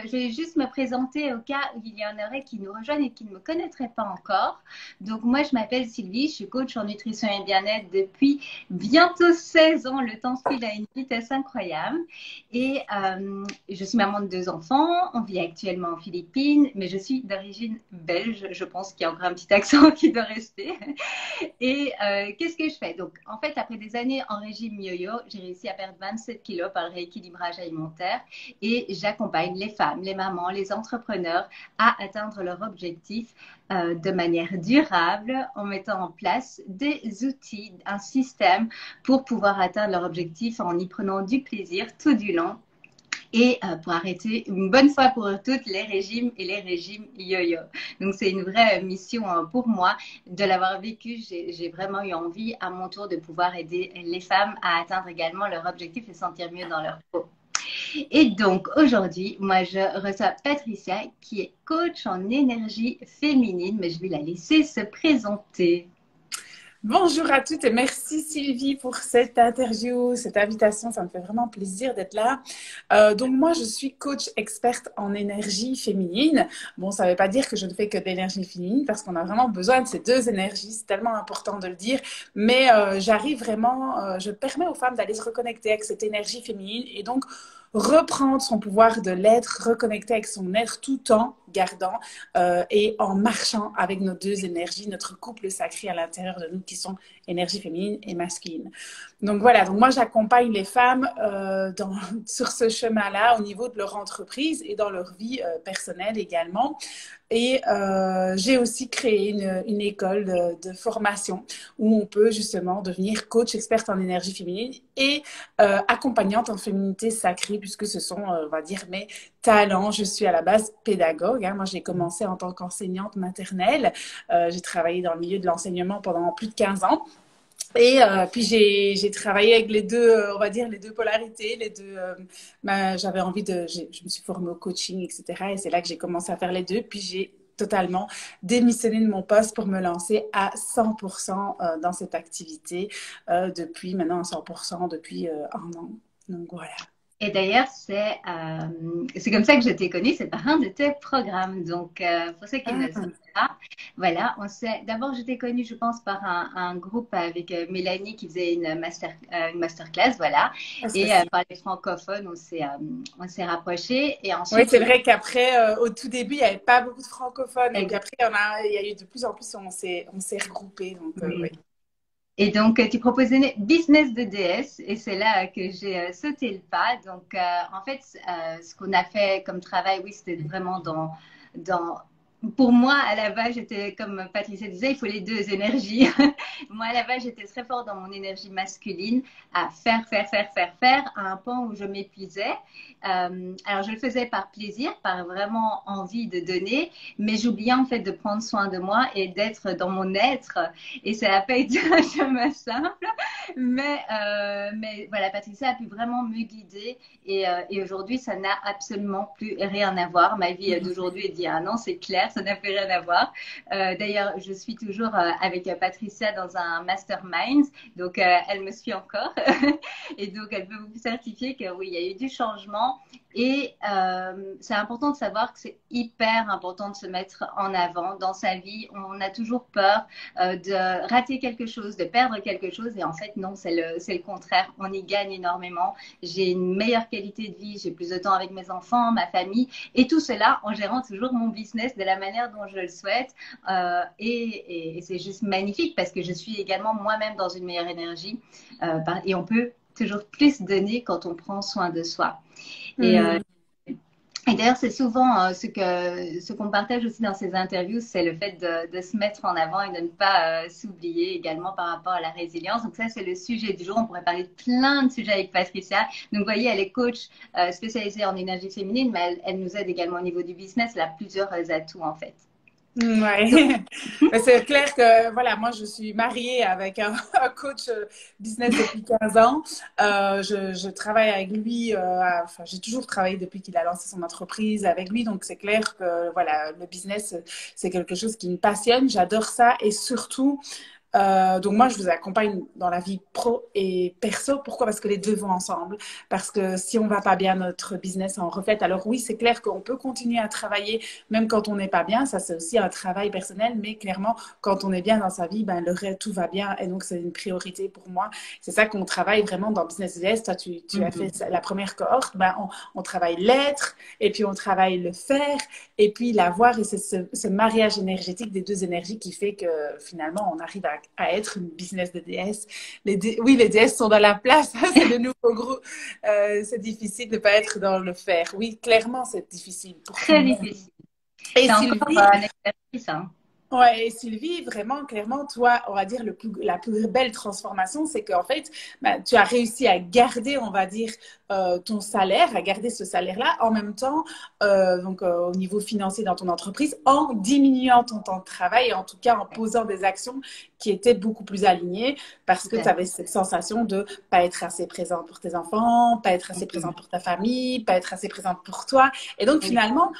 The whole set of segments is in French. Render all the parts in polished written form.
je vais juste me présenter au cas où il y en aurait qui nous rejoignent et qui ne me connaîtraient pas encore. Donc, moi, je m'appelle Sylvie, je suis coach en nutrition et bien-être depuis bientôt 16 ans. Le temps file à une vitesse incroyable. Et je suis maman de 2 enfants. On vit actuellement aux Philippines, mais je suis d'origine belge. Je pense qu'il y a encore un petit accent qui doit rester. Et qu'est-ce que je fais? Donc, en fait, après des années en régime yo-yo, j'ai réussi à perdre 27 kilos par le rééquilibrage alimentaire et j'accompagne les femmes, les mamans, les entrepreneurs à atteindre leur objectif de manière durable en mettant en place des outils, un système pour pouvoir atteindre leur objectif en y prenant du plaisir tout du long et pour arrêter une bonne fois pour toutes les régimes et les régimes yo-yo. Donc, c'est une vraie mission pour moi de l'avoir vécu. J'ai vraiment eu envie à mon tour de pouvoir aider les femmes à atteindre également leur objectif et sentir mieux dans leur peau. Et donc, aujourd'hui, moi, je reçois Patricia qui est coach en énergie féminine, mais je vais la laisser se présenter. Bonjour à toutes et merci Sylvie pour cette interview, cette invitation. Ça me fait vraiment plaisir d'être là. Donc moi, je suis coach experte en énergie féminine. Bon, ça ne veut pas dire que je ne fais que d'énergie féminine parce qu'on a vraiment besoin de ces deux énergies. C'est tellement important de le dire. Mais j'arrive vraiment, je permets aux femmes d'aller se reconnecter avec cette énergie féminine et donc reprendre son pouvoir de l'être, reconnecter avec son être tout en gardant et en marchant avec nos deux énergies, notre couple sacré à l'intérieur de nous qui sont énergie féminine et masculine. Donc voilà, donc moi j'accompagne les femmes sur ce chemin-là au niveau de leur entreprise et dans leur vie personnelle également. Et j'ai aussi créé une école de formation où on peut justement devenir coach experte en énergie féminine et accompagnante en féminité sacrée puisque ce sont, on va dire, mes talents. Je suis à la base pédagogue. Hein. Moi, j'ai commencé en tant qu'enseignante maternelle. J'ai travaillé dans le milieu de l'enseignement pendant plus de 15 ans. Et puis j'ai travaillé avec les deux, on va dire les deux polarités, les deux. J'avais envie je me suis formée au coaching, etc. Et c'est là que j'ai commencé à faire les deux. Puis j'ai totalement démissionné de mon poste pour me lancer à 100% dans cette activité depuis maintenant à 100% depuis un an. Donc voilà. Et d'ailleurs, c'est comme ça que je t'ai connue, c'est par un de tes programmes. Donc, pour ceux qui ne le savent Ah, pas, voilà, d'abord, je t'ai connue, je pense, par un groupe avec Mélanie qui faisait une masterclass, voilà. c'est Et possible. par les francophones, on s'est rapprochés. Et Oui, ensuite, c'est vrai qu'après, au tout début, il n'y avait pas beaucoup de francophones. Et puis après, il y a eu de plus en plus, on s'est regroupés. Donc, oui. et donc, tu proposais business de DS et c'est là que j'ai sauté le pas. Donc, en fait, ce qu'on a fait comme travail, oui, c'était vraiment dans, pour moi, à la base, j'étais, comme Patricia disait, il faut les deux énergies. Moi, à la base, j'étais très forte dans mon énergie masculine à faire, à un point où je m'épuisais. Alors, je le faisais par plaisir, par vraiment envie de donner, mais j'oubliais en fait de prendre soin de moi et d'être dans mon être. Et ça n'a pas été un chemin simple, mais voilà, Patricia a pu vraiment me guider et aujourd'hui, ça n'a absolument plus rien à voir. Ma vie d'aujourd'hui est d'il y a un an, c'est clair, ça n'a plus rien à voir. D'ailleurs, je suis toujours avec Patricia dans un mastermind, donc elle me suit encore. Et donc, elle peut vous certifier que oui, il y a eu du changement. Et c'est important de savoir que c'est hyper important de se mettre en avant dans sa vie. On a toujours peur de rater quelque chose, de perdre quelque chose. Et en fait, non, c'est le contraire. On y gagne énormément. J'ai une meilleure qualité de vie. J'ai plus de temps avec mes enfants, ma famille. Et tout cela en gérant toujours mon business de la manière dont je le souhaite. Et c'est juste magnifique parce que je suis également moi-même dans une meilleure énergie. Et on peut toujours plus donner quand on prend soin de soi. Et, euh, Hmm. et d'ailleurs, c'est souvent ce qu'on partage aussi dans ces interviews, c'est le fait de se mettre en avant et de ne pas s'oublier également par rapport à la résilience. Donc ça, c'est le sujet du jour. On pourrait parler de plein de sujets avec Patricia. Donc, vous voyez, elle est coach spécialisée en énergie féminine, mais elle nous aide également au niveau du business. Elle a plusieurs atouts, en fait. Donc, Ouais, mais c'est clair que voilà, moi je suis mariée avec un coach business depuis 15 ans. Je travaille avec lui, enfin j'ai toujours travaillé depuis qu'il a lancé son entreprise avec lui, donc c'est clair que voilà, le business c'est quelque chose qui me passionne, j'adore ça et surtout Donc moi, je vous accompagne dans la vie pro et perso. Pourquoi? Parce que les deux vont ensemble. Parce que si on va pas bien, notre business en reflète. Alors oui, c'est clair qu'on peut continuer à travailler même quand on n'est pas bien. Ça, c'est aussi un travail personnel. Mais clairement, quand on est bien dans sa vie, ben, le reste, tout va bien. Et donc, c'est une priorité pour moi. C'est ça qu'on travaille vraiment dans Business DS. Toi, tu as fait la première cohorte. Ben, on travaille l'être et puis on travaille le faire et puis l'avoir. Et c'est ce mariage énergétique des deux énergies qui fait que finalement, on arrive à être une business de DS. Oui, les DS sont dans la place, hein, c'est le nouveau groupe. C'est difficile de ne pas être dans le faire. Oui, clairement, c'est difficile pour tout Très le monde. difficile. Et C'est encore Sylvie, un exercice, hein. ouais, et Sylvie, vraiment, clairement, toi, on va dire la plus belle transformation, c'est qu'en fait, ben, tu as réussi à garder, on va dire, ton salaire, à garder ce salaire-là, en même temps, au niveau financier dans ton entreprise, en diminuant ton temps de travail, et en tout cas en posant des actions qui étaient beaucoup plus alignées, parce que tu avais cette sensation de pas être assez présente pour tes enfants, pas être assez présente pour ta famille, pas être assez présente pour toi. Et donc, finalement,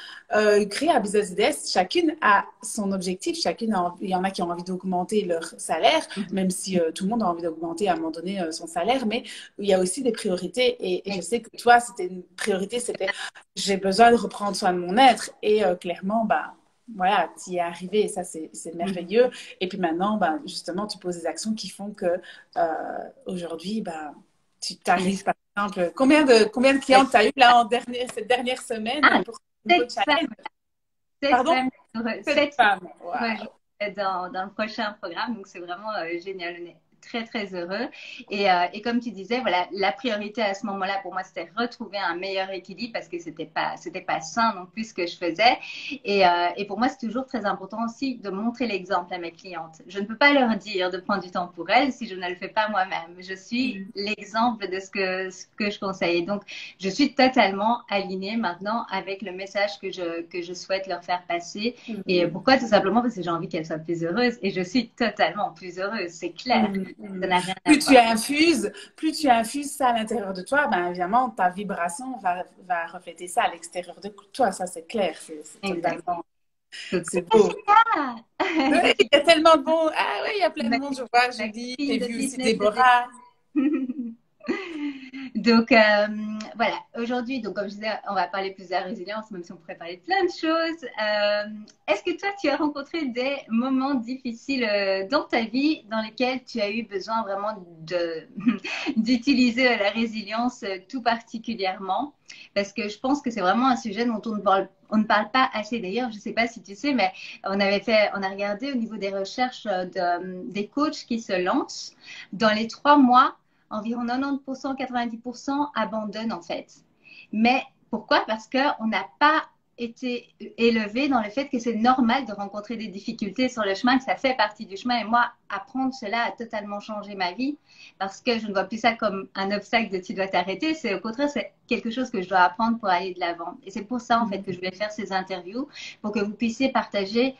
créer un business DS, chacune a son objectif, il y en a qui ont envie d'augmenter leur salaire, même si tout le monde a envie d'augmenter à un moment donné son salaire, mais il y a aussi des priorités. Et je sais que toi, c'était une priorité, c'était j'ai besoin de reprendre soin de mon être. Et clairement, bah, voilà, tu y es arrivé et ça, c'est merveilleux. Et puis maintenant, bah, justement, tu poses des actions qui font que aujourd'hui, bah, tu t'arrives, par exemple, combien de clients tu as eu là cette dernière semaine pour ce nouveau challenge? Pardon? Sept femmes. Wow. Dans le prochain programme. Donc, c'est vraiment génial. On est très, très heureux. Et comme tu disais, voilà, la priorité à ce moment-là, pour moi, c'était retrouver un meilleur équilibre parce que c'était pas sain non plus ce que je faisais. Et pour moi, c'est toujours très important aussi de montrer l'exemple à mes clientes. Je ne peux pas leur dire de prendre du temps pour elles si je ne le fais pas moi-même. Je suis l'exemple de ce que je conseille. Donc, je suis totalement alignée maintenant avec le message que je souhaite leur faire passer. Et pourquoi? Tout simplement parce que j'ai envie qu'elles soient plus heureuses. Et je suis totalement plus heureuse, c'est clair. Ça n'a rien à voir. Plus tu infuses ça à l'intérieur de toi, ben évidemment, ta vibration va refléter ça à l'extérieur de toi. Ça, c'est clair. C'est totalement. C'est beau. Oui, il y a tellement de bon. Ah oui, il y a plein de monde. Je vois, je dis, j'ai vu aussi Déborah. Donc, voilà, aujourd'hui, donc, comme je disais, on va parler plus de la résilience, même si on pourrait parler de plein de choses. Est-ce que toi, tu as rencontré des moments difficiles dans ta vie dans lesquels tu as eu besoin vraiment d'utiliser la résilience tout particulièrement? Parce que je pense que c'est vraiment un sujet dont on ne parle pas assez. D'ailleurs, je ne sais pas si tu sais, mais on a regardé au niveau des recherches des coachs qui se lancent. Dans les 3 mois, environ 90%, 90% abandonnent en fait. Mais pourquoi? Parce qu'on n'a pas été élevé dans le fait que c'est normal de rencontrer des difficultés sur le chemin, que ça fait partie du chemin. Et moi, apprendre cela a totalement changé ma vie parce que je ne vois plus ça comme un obstacle de tu dois t'arrêter. C'est au contraire, c'est quelque chose que je dois apprendre pour aller de l'avant. Et c'est pour ça, en fait, que je vais faire ces interviews pour que vous puissiez partager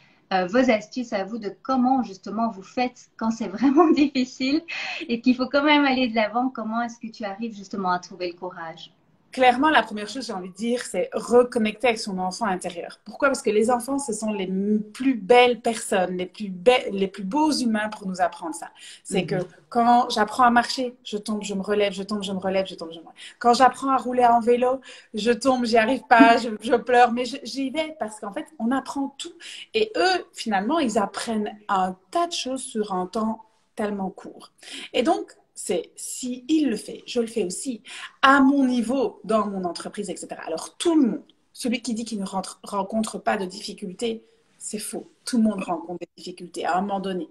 vos astuces à vous de comment justement vous faites quand c'est vraiment difficile et qu'il faut quand même aller de l'avant. Comment est-ce que tu arrives justement à trouver le courage? Clairement, la première chose, j'ai envie de dire, c'est reconnecter avec son enfant intérieur. Pourquoi? Parce que les enfants, ce sont les plus belles personnes, les plus beaux humains pour nous apprendre ça. C'est que quand j'apprends à marcher, je tombe, je me relève, je tombe, je me relève, je tombe, je me relève. Quand j'apprends à rouler en vélo, je tombe, j'y arrive pas, je pleure, mais j'y vais parce qu'en fait, on apprend tout. Et eux, finalement, ils apprennent un tas de choses sur un temps tellement court. Et donc, c'est si il le fait, je le fais aussi, à mon niveau, dans mon entreprise, etc. Alors tout le monde, celui qui dit qu'il ne rencontre pas de difficultés, c'est faux. Tout le monde rencontre des difficultés à un moment donné.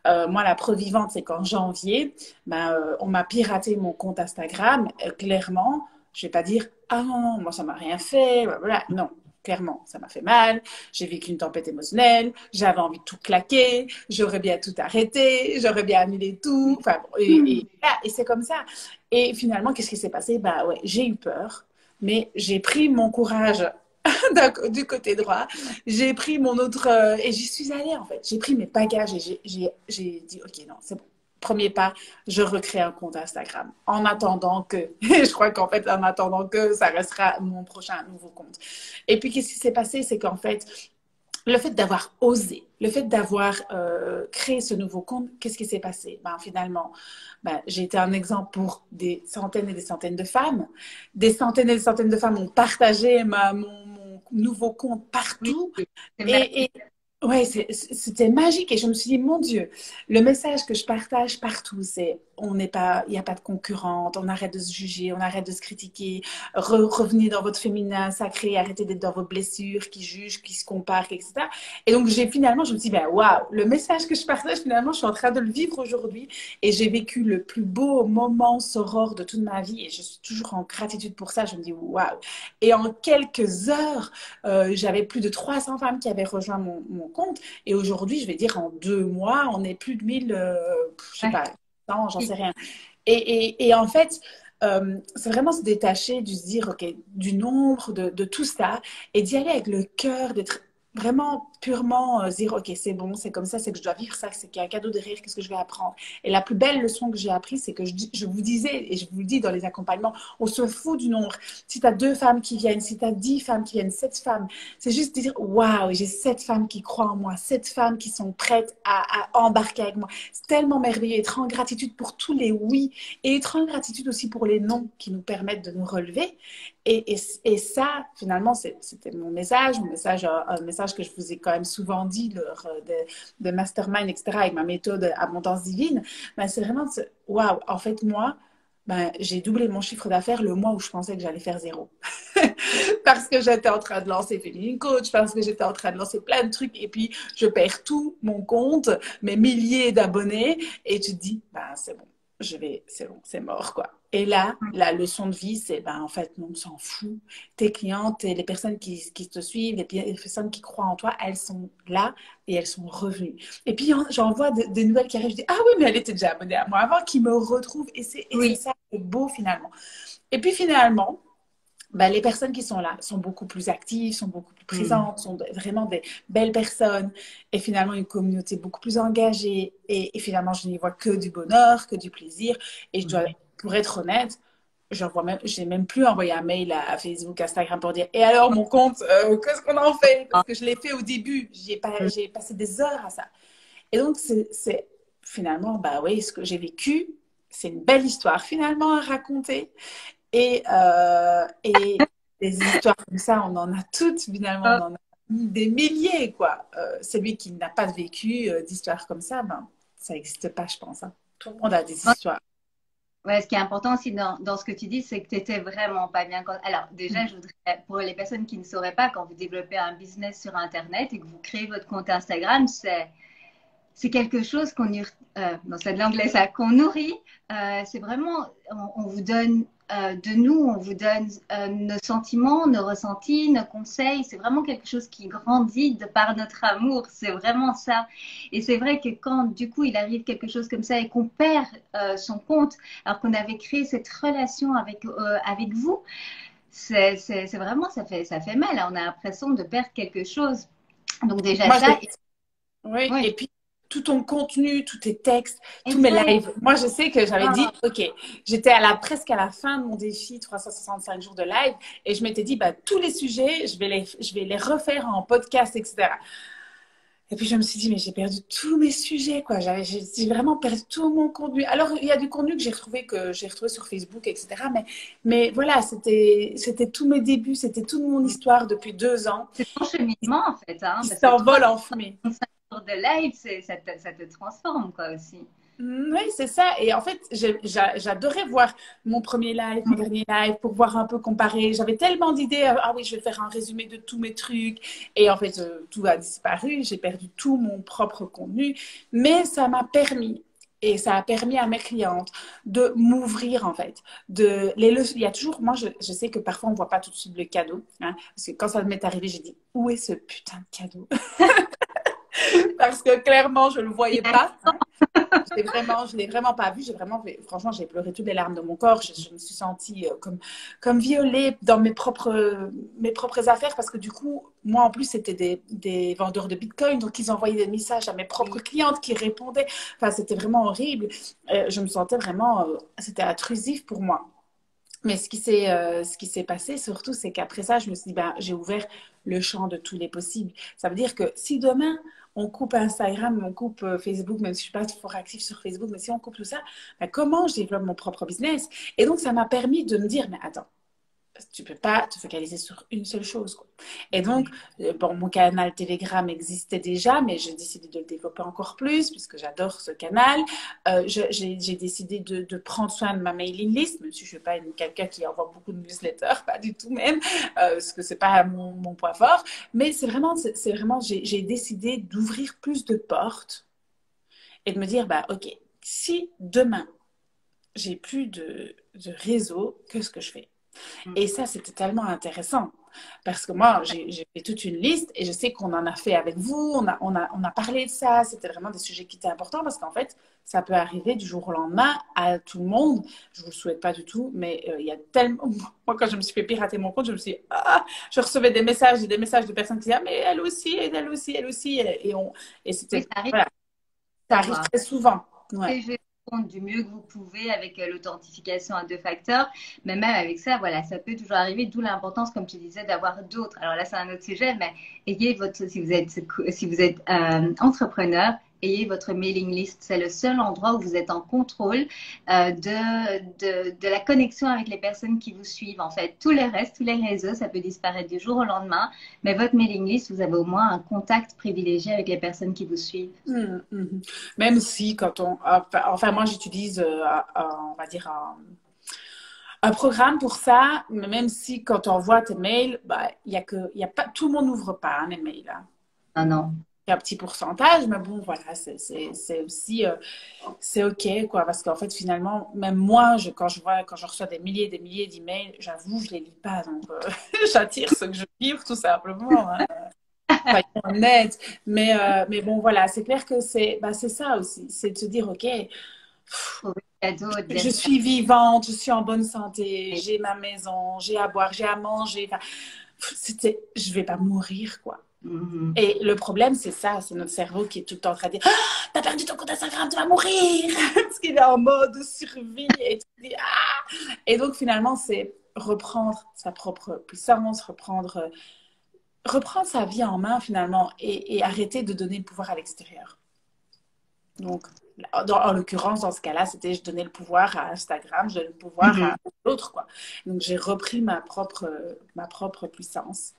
Moi, la preuve vivante, c'est qu'en janvier, on m'a piraté mon compte Instagram. Clairement, je ne vais pas dire « Ah non, moi, ça ne m'a rien fait. » Voilà. Non. Clairement, ça m'a fait mal, j'ai vécu une tempête émotionnelle, j'avais envie de tout claquer, j'aurais bien tout arrêté, j'aurais bien annulé tout, enfin, et c'est comme ça. Et finalement, qu'est-ce qui s'est passé? Bah ouais, j'ai eu peur, mais j'ai pris mon courage du côté droit, j'ai pris mon autre, et j'y suis allée en fait, j'ai pris mes bagages et j'ai dit, ok, non, c'est bon. Premier pas, je recrée un compte Instagram. En attendant que, je crois qu'en fait, en attendant que, ça restera mon prochain nouveau compte. Et puis, qu'est-ce qui s'est passé? C'est qu'en fait, le fait d'avoir osé, le fait d'avoir créé ce nouveau compte, qu'est-ce qui s'est passé? Ben, finalement, ben, j'ai été un exemple pour des centaines et des centaines de femmes. Des centaines et des centaines de femmes ont partagé mon nouveau compte Oui, partout. c'est Et ouais, c'était magique. Et je me suis dit, mon Dieu, le message que je partage partout, c'est on n'est pas, il n'y a pas de concurrente, on arrête de se juger, on arrête de se critiquer, revenez dans votre féminin sacré, arrêtez d'être dans vos blessures, qui jugent, qui se comparent, etc. Et donc, finalement, je me suis dit, ben, waouh, le message que je partage, finalement, je suis en train de le vivre aujourd'hui. Et j'ai vécu le plus beau moment soror de toute ma vie. Et je suis toujours en gratitude pour ça. Je me dis, waouh. Et en quelques heures, j'avais plus de 300 femmes qui avaient rejoint mon compte. Et aujourd'hui, je vais dire, en 2 mois, on est plus de 1000, je sais ouais. pas, non, j'en sais rien. Et en fait, c'est vraiment se détacher, de se dire, OK, du nombre, de tout ça, et d'y aller avec le cœur, d'être vraiment purement dire, OK, c'est bon, c'est comme ça, c'est que je dois vivre ça, c'est qu'il y a un cadeau derrière, qu'est-ce que je vais apprendre? Et la plus belle leçon que j'ai apprise, c'est que je vous disais, et je vous le dis dans les accompagnements, on se fout du nombre. Si tu as 2 femmes qui viennent, si tu as 10 femmes qui viennent, 7 femmes, c'est juste de dire, waouh, j'ai 7 femmes qui croient en moi, 7 femmes qui sont prêtes à embarquer avec moi. C'est tellement merveilleux, être en gratitude pour tous les oui, et être en gratitude aussi pour les non qui nous permettent de nous relever. Et ça, finalement, c'était mon message, un message que je vous ai quand même souvent dit lors de mastermind, etc., avec ma méthode Abondance Divine. Ben, c'est vraiment, waouh, en fait, moi, ben, j'ai doublé mon chiffre d'affaires le mois où je pensais que j'allais faire zéro. Parce que j'étais en train de lancer Féminine Coach, parce que j'étais en train de lancer plein de trucs, et puis je perds tout mon compte, mes milliers d'abonnés, et tu te dis, ben, c'est bon, c'est bon, c'est mort, quoi. Et là, la leçon de vie, c'est, ben, en fait, non, on s'en fout. Tes clientes et les personnes qui te suivent, les personnes qui croient en toi, elles sont là et elles sont revenues. Et puis, j'en vois des nouvelles qui arrivent, je dis, ah oui, mais elle était déjà abonnée à moi avant, qui me retrouvent. Et c'est Oui. ça, c'est beau, finalement. Et puis, finalement, ben, les personnes qui sont là sont beaucoup plus actives, sont beaucoup plus Mm. présentes, sont vraiment des belles personnes et finalement une communauté beaucoup plus engagée et finalement je n'y vois que du bonheur, que du plaisir et je dois, pour être honnête, j'ai même plus envoyé un mail à Facebook, Instagram pour dire et alors mon compte, qu'est-ce qu'on en fait? Parce que je l'ai fait au début, j'ai passé des heures à ça. Et donc finalement, bah oui, ce que j'ai vécu, c'est une belle histoire finalement à raconter. Et des histoires comme ça, on en a toutes finalement, on en a des milliers, quoi. Celui qui n'a pas vécu d'histoires comme ça, ben, ça n'existe pas, je pense, hein. Tout le monde a des histoires. Ouais, ce qui est important aussi dans ce que tu dis, c'est que tu n'étais vraiment pas bien. Alors, déjà, je voudrais, pour les personnes qui ne sauraient pas, quand vous développez un business sur Internet et que vous créez votre compte Instagram, c'est quelque chose non, c'est de l'anglais ça, qu'on nourrit. C'est vraiment, on vous donne de nous, on vous donne nos sentiments, nos ressentis, nos conseils. C'est vraiment quelque chose qui grandit de par notre amour. C'est vraiment ça. Et c'est vrai que quand du coup il arrive quelque chose comme ça et qu'on perd son compte, alors qu'on avait créé cette relation avec vous, c'est vraiment, ça fait mal. On a l'impression de perdre quelque chose. Donc déjà Moi, ça, oui, oui, et puis tout ton contenu, tous tes textes, tous mes exact. lives. Moi, je sais que j'avais dit, OK, j'étais presque à la fin de mon défi 365 jours de live et je m'étais dit, bah, tous les sujets, je vais les refaire en podcast, etc. Et puis je me suis dit, mais j'ai perdu tous mes sujets, quoi. J'ai vraiment perdu tout mon contenu. Alors, il y a du contenu que j'ai retrouvé sur Facebook, etc. Mais voilà, c'était tous mes débuts, c'était toute mon histoire depuis 2 ans C'est ton cheminement, en fait, hein, qui parce que s'envole en fumée. 365 jours de live, ça te transforme, quoi, aussi. Oui, c'est ça. Et en fait, j'adorais voir mon premier live, mon dernier live, pour voir un peu comparer. J'avais tellement d'idées. Ah oui, je vais faire un résumé de tous mes trucs. Et en fait, tout a disparu. J'ai perdu tout mon propre contenu. Mais ça m'a permis, et ça a permis à mes clientes de m'ouvrir, en fait. Il y a toujours, moi, je sais que parfois, on ne voit pas tout de suite le cadeau, hein, parce que quand ça m'est arrivé, j'ai dit, où est ce putain de cadeau? Parce que clairement, je ne le voyais pas, hein. Je l'ai vraiment pas vu. Franchement, j'ai pleuré toutes les larmes de mon corps. Je me suis sentie comme violée dans mes propres affaires parce que du coup, moi en plus, c'était des vendeurs de Bitcoin. Donc, ils envoyaient des messages à mes propres Oui. clientes qui répondaient. Enfin, c'était vraiment horrible. Je me sentais vraiment, c'était intrusif pour moi. Mais ce qui s'est passé surtout, c'est qu'après ça, je me suis dit, ben, j'ai ouvert le champ de tous les possibles. Ça veut dire que si demain, on coupe Instagram, on coupe Facebook, même si je ne suis pas fort active sur Facebook, mais si on coupe tout ça, ben, comment je développe mon propre business? Et donc, ça m'a permis de me dire, mais attends, tu peux pas te focaliser sur une seule chose, quoi. Et donc, bon, mon canal Telegram existait déjà, mais j'ai décidé de le développer encore plus puisque j'adore ce canal. J'ai décidé de prendre soin de ma mailing list, même si je ne suis pas quelqu'un qui envoie beaucoup de newsletters, pas du tout même, parce que c'est pas mon point fort. Mais c'est vraiment, j'ai décidé d'ouvrir plus de portes et de me dire, bah, ok, si demain j'ai plus de réseau, qu'est-ce que je fais? Et ça, c'était tellement intéressant parce que moi, j'ai fait toute une liste et je sais qu'on en a fait avec vous, on a parlé de ça, c'était vraiment des sujets qui étaient importants parce qu'en fait, ça peut arriver du jour au lendemain à tout le monde. Je ne vous le souhaite pas du tout, mais il y a tellement... Moi, quand je me suis fait pirater mon compte, je me suis dit, ah, je recevais des messages de personnes qui disaient, ah, mais elle aussi, et elle aussi, elle aussi. Et Oui, c'était... ça arrive. Voilà, ça arrive très souvent. Ouais. Et je vais répondre du mieux que vous pouvez avec l'authentification à 2 facteurs. Mais même avec ça, voilà, ça peut toujours arriver, d'où l'importance, comme tu disais, d'avoir d'autres. Alors là, c'est un autre sujet, mais ayez si vous êtes entrepreneur, ayez votre mailing list. C'est le seul endroit où vous êtes en contrôle de la connexion avec les personnes qui vous suivent. En fait, tout le reste, tous les réseaux, ça peut disparaître du jour au lendemain. Mais votre mailing list, vous avez au moins un contact privilégié avec les personnes qui vous suivent. Même si quand enfin moi j'utilise, on va dire, un programme pour ça, mais même si quand on envoie tes mails, bah, il y a pas, tout le monde n'ouvre pas hein, les mails. Hein. Ah non. Il y a un petit pourcentage, mais bon, voilà, c'est aussi, c'est OK, quoi, parce qu'en fait, finalement, même moi, quand je reçois des milliers d'emails, j'avoue, je les lis pas, donc j'attire ce que je livre, tout simplement. Hein. Soyons honnêtes. Mais bon, voilà, c'est clair que c'est ça aussi, c'est de se dire, OK, Trouver des cadeaux je suis vivante, je suis en bonne santé, j'ai ma maison, j'ai à boire, j'ai à manger. Enfin, je vais pas mourir, quoi. Mhm. Et le problème, c'est ça, c'est notre cerveau qui est tout le temps en train de dire ah, t'as perdu ton compte Instagram, tu vas mourir parce qu'il est en mode survie et tu dis ah. Et donc finalement, c'est reprendre sa propre puissance, reprendre sa vie en main finalement et arrêter de donner le pouvoir à l'extérieur. Donc, en l'occurrence, dans ce cas-là, c'était je donnais le pouvoir à Instagram, je donnais le pouvoir Mhm. à l'autre, quoi. Donc, j'ai repris ma propre puissance,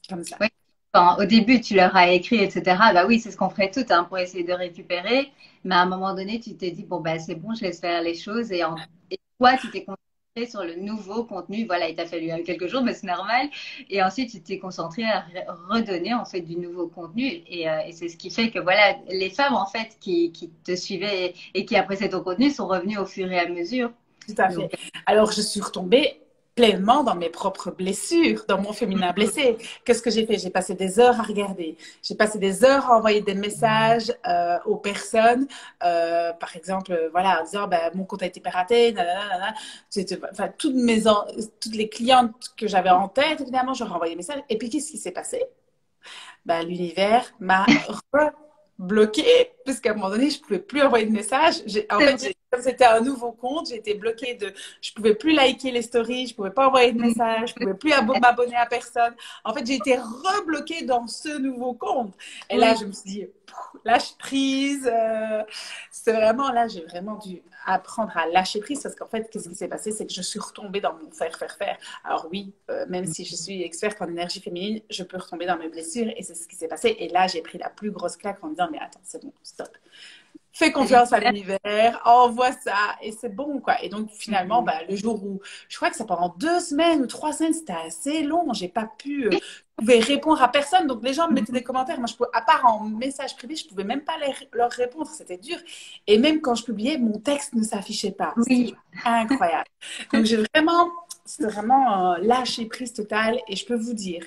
comme ça. Oui. Quand, au début, tu leur as écrit, etc., bah oui, c'est ce qu'on ferait tout hein, pour essayer de récupérer. Mais à un moment donné, tu t'es dit, bon, bah, c'est bon, je laisse faire les choses. Et toi, tu t'es concentré sur le nouveau contenu. Voilà, il t'a fallu quelques jours, mais c'est normal. Et ensuite, tu t'es concentré à redonner, en fait, du nouveau contenu. Et c'est ce qui fait que, voilà, les femmes, en fait, qui te suivaient et qui appréciaient ton contenu sont revenues au fur et à mesure. Tout à fait. Donc, Alors, je suis retombée pleinement dans mes propres blessures, dans mon féminin blessé. Qu'est-ce que j'ai fait? J'ai passé des heures à regarder. J'ai passé des heures à envoyer des messages aux personnes, par exemple, voilà, en disant, ben, mon compte a été piraté, nanana. Enfin, toutes les clientes que j'avais en tête, évidemment, je leur envoyé des messages. Et puis, qu'est-ce qui s'est passé? Ben, l'univers m'a bloqué, puisqu'à un moment donné, je ne pouvais plus envoyer de messages. Comme c'était un nouveau compte, j'ai été bloquée je ne pouvais plus liker les stories, je ne pouvais pas envoyer de messages, je ne pouvais plus m'abonner à personne. En fait, j'ai été rebloquée dans ce nouveau compte. Et là, oui. je me suis dit, lâche prise. C'est vraiment, là, j'ai vraiment dû apprendre à lâcher prise parce qu'en fait, qu'est-ce qui s'est passé? C'est que je suis retombée dans mon faire. Alors oui, même si je suis experte en énergie féminine, je peux retomber dans mes blessures et c'est ce qui s'est passé. Et là, j'ai pris la plus grosse claque en me disant, mais attends, c'est bon, stop. Fais confiance à l'univers, envoie ça et c'est bon, quoi. Et donc, finalement, bah, le jour où, je crois que ça pendant 2 semaines ou 3 semaines, c'était assez long. J'ai pas pu, je pouvais répondre à personne. Donc, les gens me mettaient des commentaires. Moi, à part en message privé, je pouvais même pas leur répondre. C'était dur. Et même quand je publiais, mon texte ne s'affichait pas. C'était Oui. incroyable. Donc, c'était vraiment lâcher prise totale. Et je peux vous dire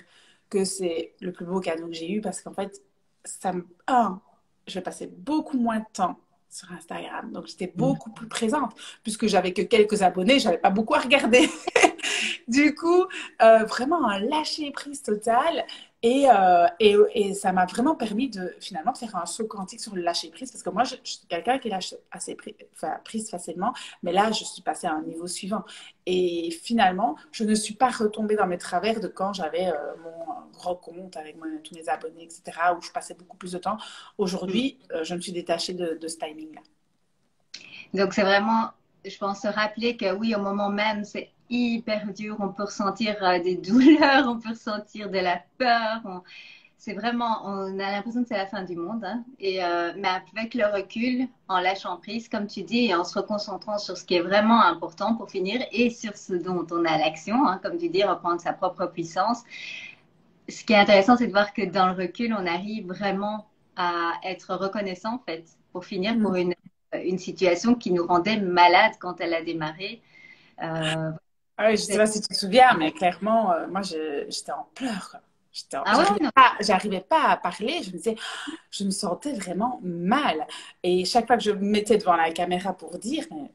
que c'est le plus beau cadeau que j'ai eu parce qu'en fait, je passais beaucoup moins de temps sur Instagram. Donc, j'étais beaucoup plus présente puisque j'avais que quelques abonnés. J'avais pas beaucoup à regarder. Du coup, vraiment un lâcher-prise total. Et ça m'a vraiment permis de finalement de faire un saut quantique sur le lâcher-prise parce que moi, je suis quelqu'un qui lâche assez prise facilement, mais là, je suis passée à un niveau suivant. Et finalement, je ne suis pas retombée dans mes travers de quand j'avais mon gros compte avec tous mes abonnés, etc., où je passais beaucoup plus de temps. Aujourd'hui, je me suis détachée de ce timing-là. Donc, c'est vraiment, je pense, se rappeler que oui, au moment même, c'est hyper dur. On peut ressentir des douleurs, on peut ressentir de la peur. C'est vraiment, on a l'impression que c'est la fin du monde. Hein. Mais avec le recul, en lâchant prise, comme tu dis, et en se reconcentrant sur ce qui est vraiment important pour finir et sur ce dont on a l'action, hein, comme tu dis, reprendre sa propre puissance. Ce qui est intéressant, c'est de voir que dans le recul, on arrive vraiment à être reconnaissant, en fait, pour finir, pour une situation qui nous rendait malade quand elle a démarré. Ah oui, je ne sais pas si tu te souviens, mais clairement, moi, j'étais en pleurs, quoi. Ah ouais, non. J'arrivais pas à parler. Je me disais, je me sentais vraiment mal. Et chaque fois que je me mettais devant la caméra pour dire, mais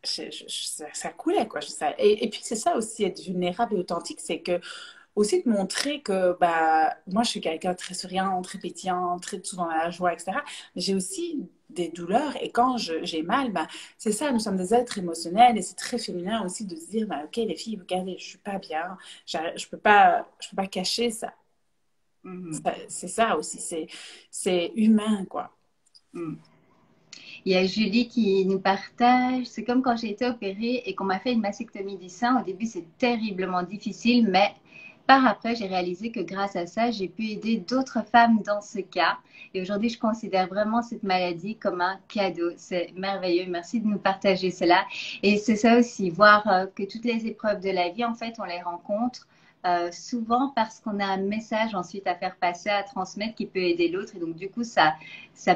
ça coulait, quoi. Et puis, c'est ça aussi, être vulnérable et authentique, c'est que aussi de montrer que bah, moi, je suis quelqu'un de très souriant, très pétillant, très souvent dans la joie, etc. Mais j'ai aussi des douleurs et quand j'ai mal, bah, c'est ça, nous sommes des êtres émotionnels et c'est très féminin aussi de se dire, bah, ok, les filles, regardez, je suis pas bien, je peux pas cacher ça. C'est ça aussi, c'est humain, quoi. Mm. Il y a Julie qui nous partage, c'est comme quand j'ai été opérée et qu'on m'a fait une mastectomie du sein. Au début, c'est terriblement difficile, mais par après, j'ai réalisé que grâce à ça, j'ai pu aider d'autres femmes dans ce cas. Et aujourd'hui, je considère vraiment cette maladie comme un cadeau. C'est merveilleux. Merci de nous partager cela. Et c'est ça aussi, voir que toutes les épreuves de la vie, en fait, on les rencontre. Souvent parce qu'on a un message ensuite à faire passer, à transmettre qui peut aider l'autre. Et donc, du coup, ça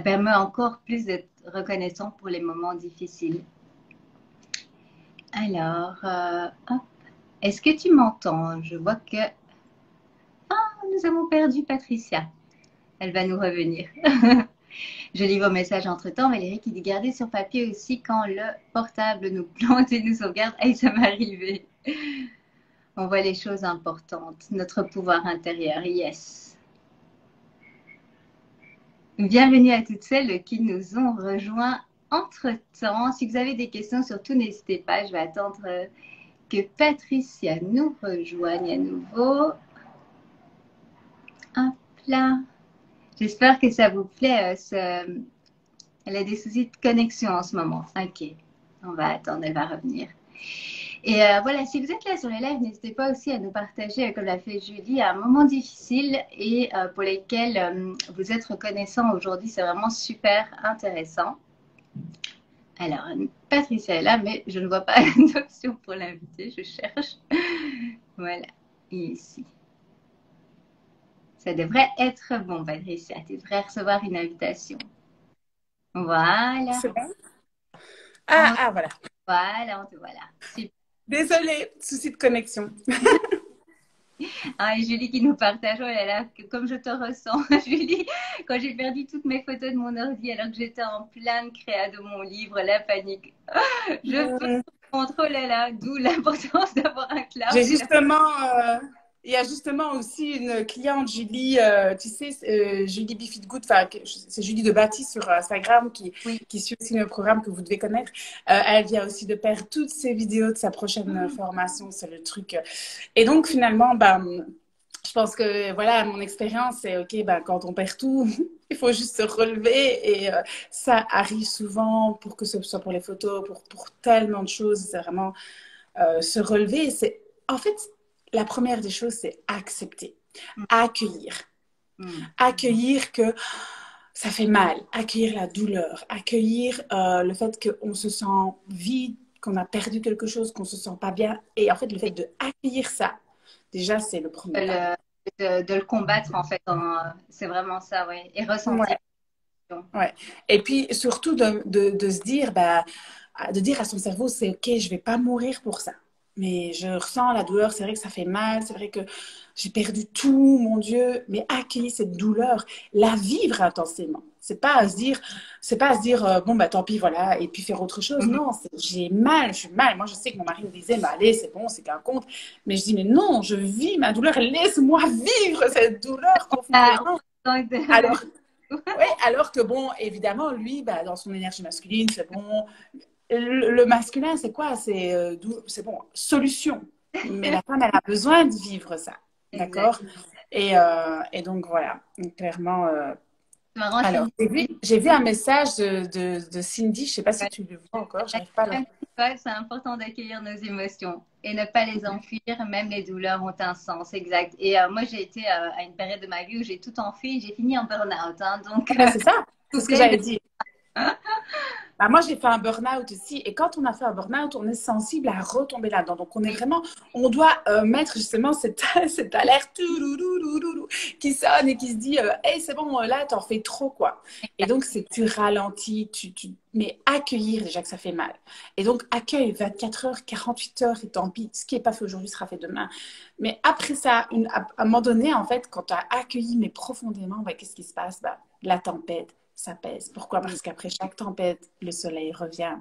permet encore plus d'être reconnaissant pour les moments difficiles. Alors, hop. Est-ce que tu m'entends? Je vois que nous avons perdu Patricia. Elle va nous revenir. Je lis vos messages entre-temps. Valérie qui dit garder sur papier aussi quand le portable nous plante et nous sauvegarde. Hey, ça m'est arrivé. On voit les choses importantes. Notre pouvoir intérieur, yes. Bienvenue à toutes celles qui nous ont rejoints entre-temps. Si vous avez des questions, surtout n'hésitez pas. Je vais attendre que Patricia nous rejoigne à nouveau. Hop là. J'espère que ça vous plaît. Elle a des soucis de connexion en ce moment. Ok, on va attendre, elle va revenir. Et voilà, si vous êtes là sur les lives, n'hésitez pas aussi à nous partager, comme l'a fait Julie, un moment difficile et pour lesquels vous êtes reconnaissant aujourd'hui. C'est vraiment super intéressant. Alors, Patricia est là, mais je ne vois pas d'option pour l'inviter. Je cherche. Voilà, ici. Ça devrait être bon, Patricia. Tu devrais recevoir une invitation. Voilà. C'est bon? Ah, voilà. Voilà, on te voilà. Super. Désolée, souci de connexion. Ah, et Julie qui nous partage, oh là là, comme je te ressens, Julie, quand j'ai perdu toutes mes photos de mon ordi alors que j'étais en pleine créa de mon livre, la panique. Je peux comprendre, oh là là, d'où l'importance d'avoir un cloud. Il y a justement aussi une cliente, Julie, tu sais, Julie Bifitgood, c'est Julie de Bâti sur Instagram qui suit aussi le programme que vous devez connaître. Elle vient aussi de perdre toutes ses vidéos de sa prochaine formation, c'est le truc. Et donc finalement, je pense que voilà, mon expérience, c'est ok, quand on perd tout, il faut juste se relever et ça arrive souvent pour que ce soit pour les photos, pour tellement de choses, c'est vraiment se relever. En fait, la première des choses, c'est accepter, accueillir. Accueillir que ça fait mal, accueillir la douleur, accueillir le fait qu'on se sent vide, qu'on a perdu quelque chose, qu'on se sent pas bien. Et en fait, le fait d'accueillir ça, déjà, c'est le premier pas. De le combattre, en fait, c'est vraiment ça, oui. Et ressentir. Ouais. Et puis, surtout, de se dire, de dire à son cerveau, c'est OK, je vais pas mourir pour ça. mais je ressens la douleur, c'est vrai que ça fait mal, c'est vrai que j'ai perdu tout, mon Dieu, mais accueillir cette douleur, la vivre intensément. C'est pas à se dire, bon, bah tant pis, voilà, et puis faire autre chose. Mhm. Non, j'ai mal, je suis mal. Moi, je sais que mon mari me disait, bah allez, c'est bon, c'est qu'un compte. Mais je dis, mais non, je vis ma douleur, laisse-moi vivre cette douleur Ah, profondément. donc, Alors, ouais, alors que bon, évidemment, lui, bah, dans son énergie masculine, c'est bon, le masculin, c'est quoi? C'est bon, solution. Mais la femme, elle a besoin de vivre ça. exact. D'accord? Et donc, voilà. Donc, clairement. C'est marrant, Alors, Cindy. j'ai vu un message de Cindy. Je ne sais pas si tu le vois encore. J'arrive pas à le. Ouais, c'est important d'accueillir nos émotions et ne pas les enfuir, même les douleurs ont un sens, exact. Et moi, j'ai été à une période de ma vie où j'ai tout enfui, j'ai fini en burn-out. Hein, donc, Ben, c'est ça. C'est ce que j'essaie de... j'avais dit. Bah, moi, j'ai fait un burn-out aussi. Et quand on a fait un burn-out, on est sensible à retomber là-dedans. Donc, on doit mettre justement cette alerte qui sonne et qui se dit, hey, c'est bon, là, t'en fais trop, quoi. Et donc, c'est tu ralentis, mais accueillir déjà que ça fait mal. Et donc, accueille 24 heures, 48 heures, et tant pis. Ce qui n'est pas fait aujourd'hui sera fait demain. Mais après ça, à un moment donné, en fait, quand tu as accueilli, mais profondément, bah, qu'est-ce qui se passe? Bah, la tempête s'apaise. Pourquoi? Parce qu'après chaque tempête, le soleil revient.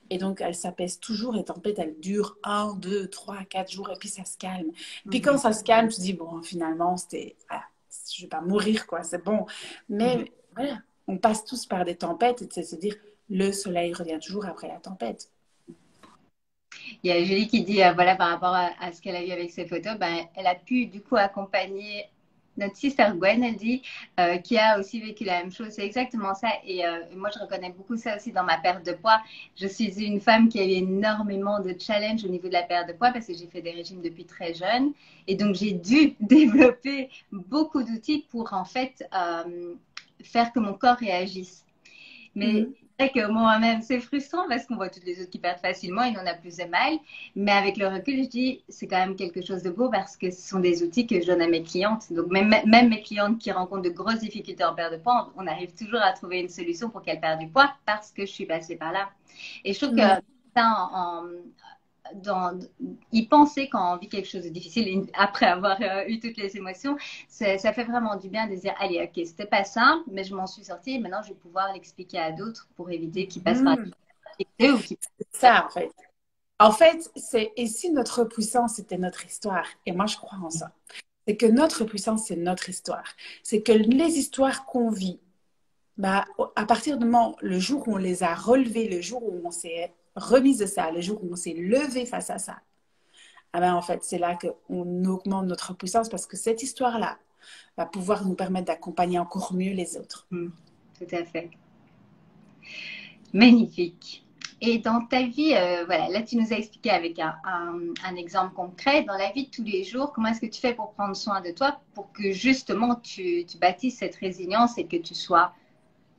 Et donc, elle s'apaise toujours. Les tempêtes, elles durent 1, 2, 3, 4 jours et puis ça se calme. Puis quand ça se calme, tu te dis, bon, finalement, je vais pas mourir, quoi, c'est bon. Mais voilà, on passe tous par des tempêtes et c'est se dire, le soleil revient toujours après la tempête. Il y a Julie qui dit, voilà, par rapport à ce qu'elle a vu avec ses photos, ben, elle a pu du coup accompagner notre sister Gwen, elle dit, qui a aussi vécu la même chose. C'est exactement ça. Et moi, je reconnais beaucoup ça aussi dans ma perte de poids. Je suis une femme qui a eu énormément de challenges au niveau de la perte de poids parce que j'ai fait des régimes depuis très jeune. Et donc, j'ai dû développer beaucoup d'outils pour en fait faire que mon corps réagisse. Mais Mhm. c'est vrai que moi-même, c'est frustrant parce qu'on voit toutes les autres qui perdent facilement et on a plus de mal. Mais avec le recul, je dis, c'est quand même quelque chose de beau parce que ce sont des outils que je donne à mes clientes. Donc, même mes clientes qui rencontrent de grosses difficultés en perte de poids, on arrive toujours à trouver une solution pour qu'elles perdent du poids parce que je suis passée par là. Et je trouve que Oui. ça, y penser quand on vit quelque chose de difficile après avoir eu toutes les émotions, ça fait vraiment du bien de dire, allez, ok, c'était pas simple, mais je m'en suis sortie et maintenant je vais pouvoir l'expliquer à d'autres pour éviter qu'ils passent par Mhm. des difficultés ou qu'ils... C'est ça, en fait. En fait, et si notre puissance était notre histoire, et moi je crois en ça, c'est que notre puissance, c'est notre histoire. C'est que les histoires qu'on vit, bah, à partir du moment, le jour où on les a relevées, le jour où on s'est remise de ça, le jour où on s'est levé face à ça, ah ben, en fait, c'est là qu'on augmente notre puissance parce que cette histoire-là va pouvoir nous permettre d'accompagner encore mieux les autres. Tout à fait. Magnifique. Et dans ta vie, voilà, là tu nous as expliqué avec un exemple concret, dans la vie de tous les jours, comment est-ce que tu fais pour prendre soin de toi pour que justement tu bâtisses cette résilience et que tu sois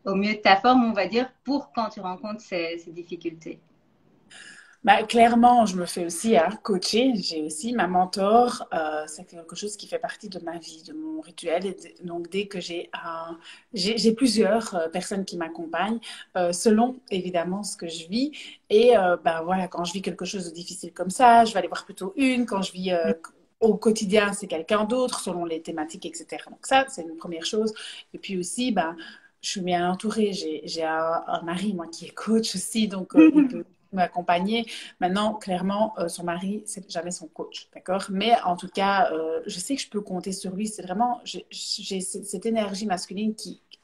au mieux de ta forme, on va dire, pour quand tu rencontres ces difficultés. Bah, clairement, je me fais aussi coacher. J'ai aussi ma mentor. C'est quelque chose qui fait partie de ma vie, de mon rituel. Donc, dès que j'ai plusieurs personnes qui m'accompagnent, selon évidemment ce que je vis. Et ben voilà, quand je vis quelque chose de difficile comme ça, je vais aller voir plutôt une. Quand je vis au quotidien, c'est quelqu'un d'autre, selon les thématiques, etc. Donc ça, c'est une première chose. Et puis aussi, ben, je suis bien entourée. J'ai un mari, moi, qui est coach aussi, donc il peut m'accompagner. Maintenant, clairement, son mari, c'est jamais son coach, d'accord? Mais en tout cas, je sais que je peux compter sur lui. C'est vraiment, j'ai cette énergie masculine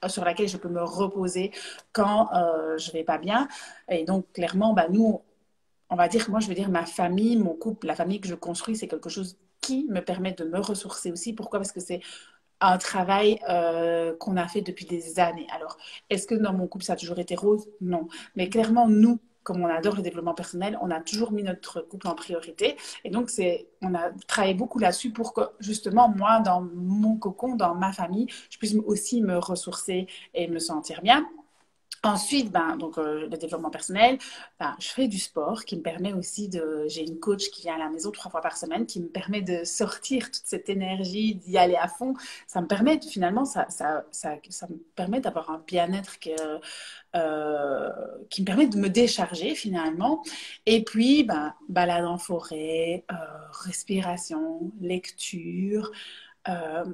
sur laquelle je peux me reposer quand je vais pas bien. Et donc, clairement, bah, nous, on va dire, moi, je veux dire, ma famille, mon couple, la famille que je construis, c'est quelque chose qui me permet de me ressourcer aussi. Pourquoi? Parce que c'est un travail qu'on a fait depuis des années. Alors, est-ce que dans mon couple, ça a toujours été rose? Non. Mais clairement, nous, comme on adore le développement personnel, on a toujours mis notre couple en priorité. Et donc, on a travaillé beaucoup là-dessus pour que, justement, moi, dans mon cocon, dans ma famille, je puisse aussi me ressourcer et me sentir bien. Ensuite, le développement personnel, je fais du sport qui me permet aussi de... J'ai une coach qui vient à la maison 3 fois par semaine qui me permet de sortir toute cette énergie, d'y aller à fond. Ça me permet, finalement, ça me permet d'avoir un bien-être euh, qui me permet de me décharger, finalement. Et puis, balade en forêt, respiration, lecture, euh,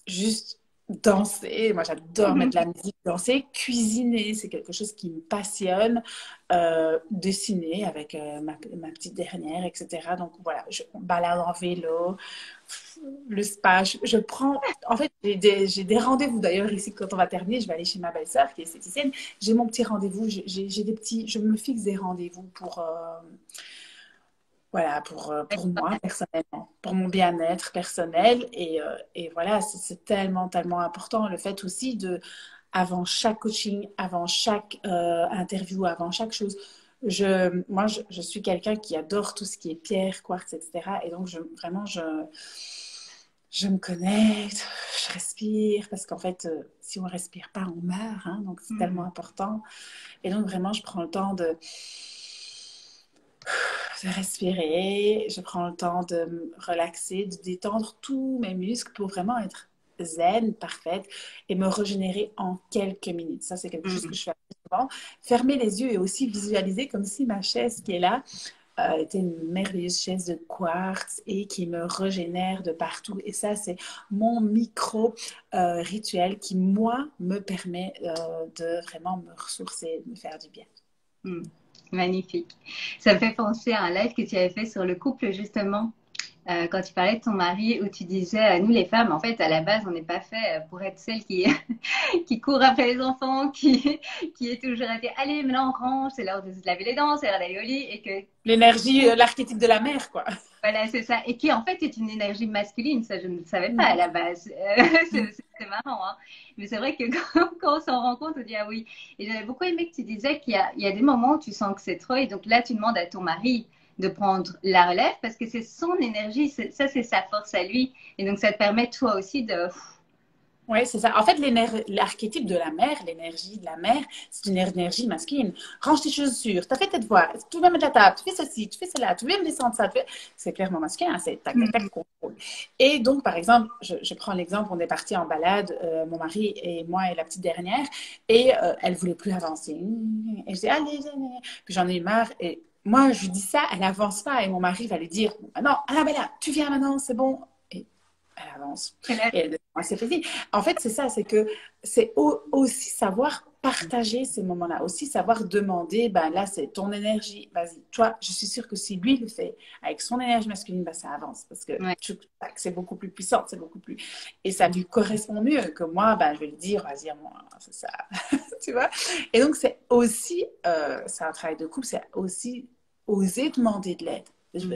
juste danser. Moi, j'adore mettre de la musique, danser, cuisiner, c'est quelque chose qui me passionne. Dessiner avec ma petite dernière, etc. Donc voilà, je balade en vélo, le spa. Je prends, en fait, j'ai des rendez-vous d'ailleurs ici quand on va terminer. Je vais aller chez ma belle-sœur qui est esthéticienne. J'ai mon petit rendez-vous. J'ai des petits, je me fixe des rendez-vous pour voilà, pour moi personnellement, pour mon bien-être personnel. Et voilà, c'est tellement, tellement important. Le fait aussi de, avant chaque coaching, avant chaque interview, avant chaque chose, je suis quelqu'un qui adore tout ce qui est pierre, quartz, etc. Et donc, vraiment, je me connecte, je respire, parce qu'en fait, si on ne respire pas, on meurt. Hein, donc, c'est tellement important. Et donc, vraiment, je prends le temps de respirer, je prends le temps de me relaxer, de détendre tous mes muscles pour vraiment être zen, parfaite et me régénérer en quelques minutes. Ça, c'est quelque chose que je fais assez souvent. Fermer les yeux et aussi visualiser comme si ma chaise qui est là était une merveilleuse chaise de quartz et qui me régénère de partout. Et ça, c'est mon micro rituel qui, moi, me permet de vraiment me ressourcer, de me faire du bien. Magnifique. Ça me fait penser à un live que tu avais fait sur le couple, justement, quand tu parlais de ton mari, où tu disais, nous les femmes, en fait, à la base, on n'est pas fait pour être celles qui, qui courent après les enfants, qui est toujours à dire, allez, maintenant on range, c'est l'heure de se laver les dents, c'est l'heure d'aller au lit, et que... L'énergie, l'archétype de la mère, quoi. Voilà, c'est ça. Et qui, en fait, est une énergie masculine. Ça, je ne le savais pas à la base. C'est marrant, hein. Mais c'est vrai que quand on s'en rend compte, on dit, ah oui. Et j'avais beaucoup aimé que tu disais il y a des moments où tu sens que c'est trop. Et donc là, tu demandes à ton mari de prendre la relève parce que c'est son énergie. Ça, c'est sa force à lui. Et donc, ça te permet, toi aussi, de... Oui, c'est ça. En fait, l'archétype de la mère, l'énergie de la mère, c'est une énergie masculine. Range tes chaussures, t'as fait tes devoirs, tu vas mettre la table, tu fais ceci, tu fais cela, tu viens me descendre ça. C'est clairement masculin, hein, c'est tac, tac, tac, contrôle. Et donc, par exemple, je prends l'exemple, on est parti en balade, mon mari et moi et la petite dernière, et elle voulait plus avancer. Et je dis, allez, allez. Puis j'en ai eu marre et moi, je lui dis ça, elle n'avance pas. Et mon mari va lui dire, non, Annabella, tu viens maintenant, c'est bon. Elle avance. Et elle descend assez facile. En fait, c'est ça, c'est que c'est aussi savoir partager ces moments-là, aussi savoir demander, ben là, c'est ton énergie, vas-y. Toi, je suis sûre que si lui le fait avec son énergie masculine, ben, ça avance parce que Ouais. c'est beaucoup plus puissant, c'est beaucoup plus... Et ça lui correspond mieux que moi, ben, je vais lui dire, vas-y, moi, c'est ça. Tu vois? Et donc, c'est aussi, c'est un travail de couple, c'est aussi oser demander de l'aide.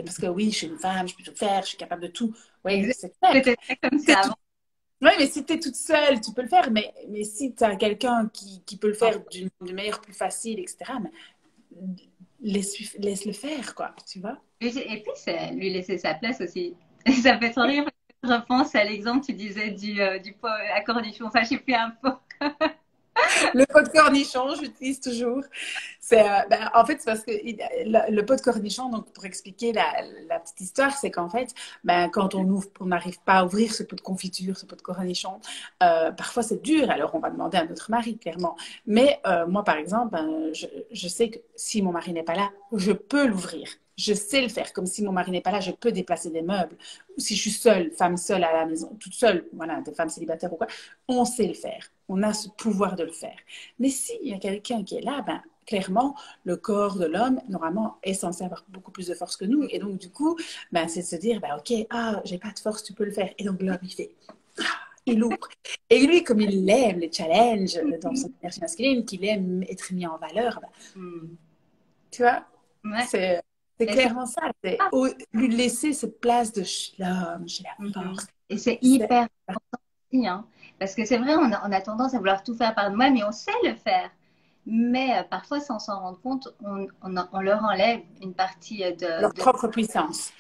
Parce que oui, je suis une femme, je peux tout faire, je suis capable de tout. Oui, c'est clair. C'était comme ça avant. Oui, mais si tu es toute seule, tu peux le faire. Mais si tu as quelqu'un qui peut le faire d'une manière plus facile, etc., mais laisse le faire, quoi. Tu vois? Et puis, c'est lui laisser sa place aussi. Et ça fait trop rire parce que je repense à l'exemple, tu disais du pot à cornichon. Enfin, je sais plus un pot. Le pot de cornichon, j'utilise toujours. En fait, c'est parce que le pot de cornichon, donc pour expliquer la petite histoire, c'est qu'en fait, quand on n'arrive pas à ouvrir ce pot de confiture, ce pot de cornichon, parfois c'est dur. Alors on va demander à notre mari, clairement. Mais moi, par exemple, je sais que si mon mari n'est pas là, je peux l'ouvrir. Je sais le faire. Comme si mon mari n'est pas là, je peux déplacer des meubles. Si je suis seule, femme seule à la maison, toute seule, voilà, des femmes célibataires ou quoi, on sait le faire. On a ce pouvoir de le faire. Mais s'il y a quelqu'un qui est là, clairement, le corps de l'homme, normalement, est censé avoir beaucoup plus de force que nous. Et donc, du coup, c'est de se dire, OK, j'ai pas de force, tu peux le faire. Et donc, l'homme, il fait, il ouvre. Et lui, comme il aime les challenges dans son énergie masculine, qu'il aime être mis en valeur, tu vois, Ouais. c'est clairement ça. C'est lui laisser cette place de l'homme, j'ai la force. Et c'est hyper important aussi, hein, parce que c'est vrai, on a tendance à vouloir tout faire par nous-mêmes, mais on sait le faire. Mais parfois, sans s'en rendre compte, on leur enlève une partie Leur propre puissance.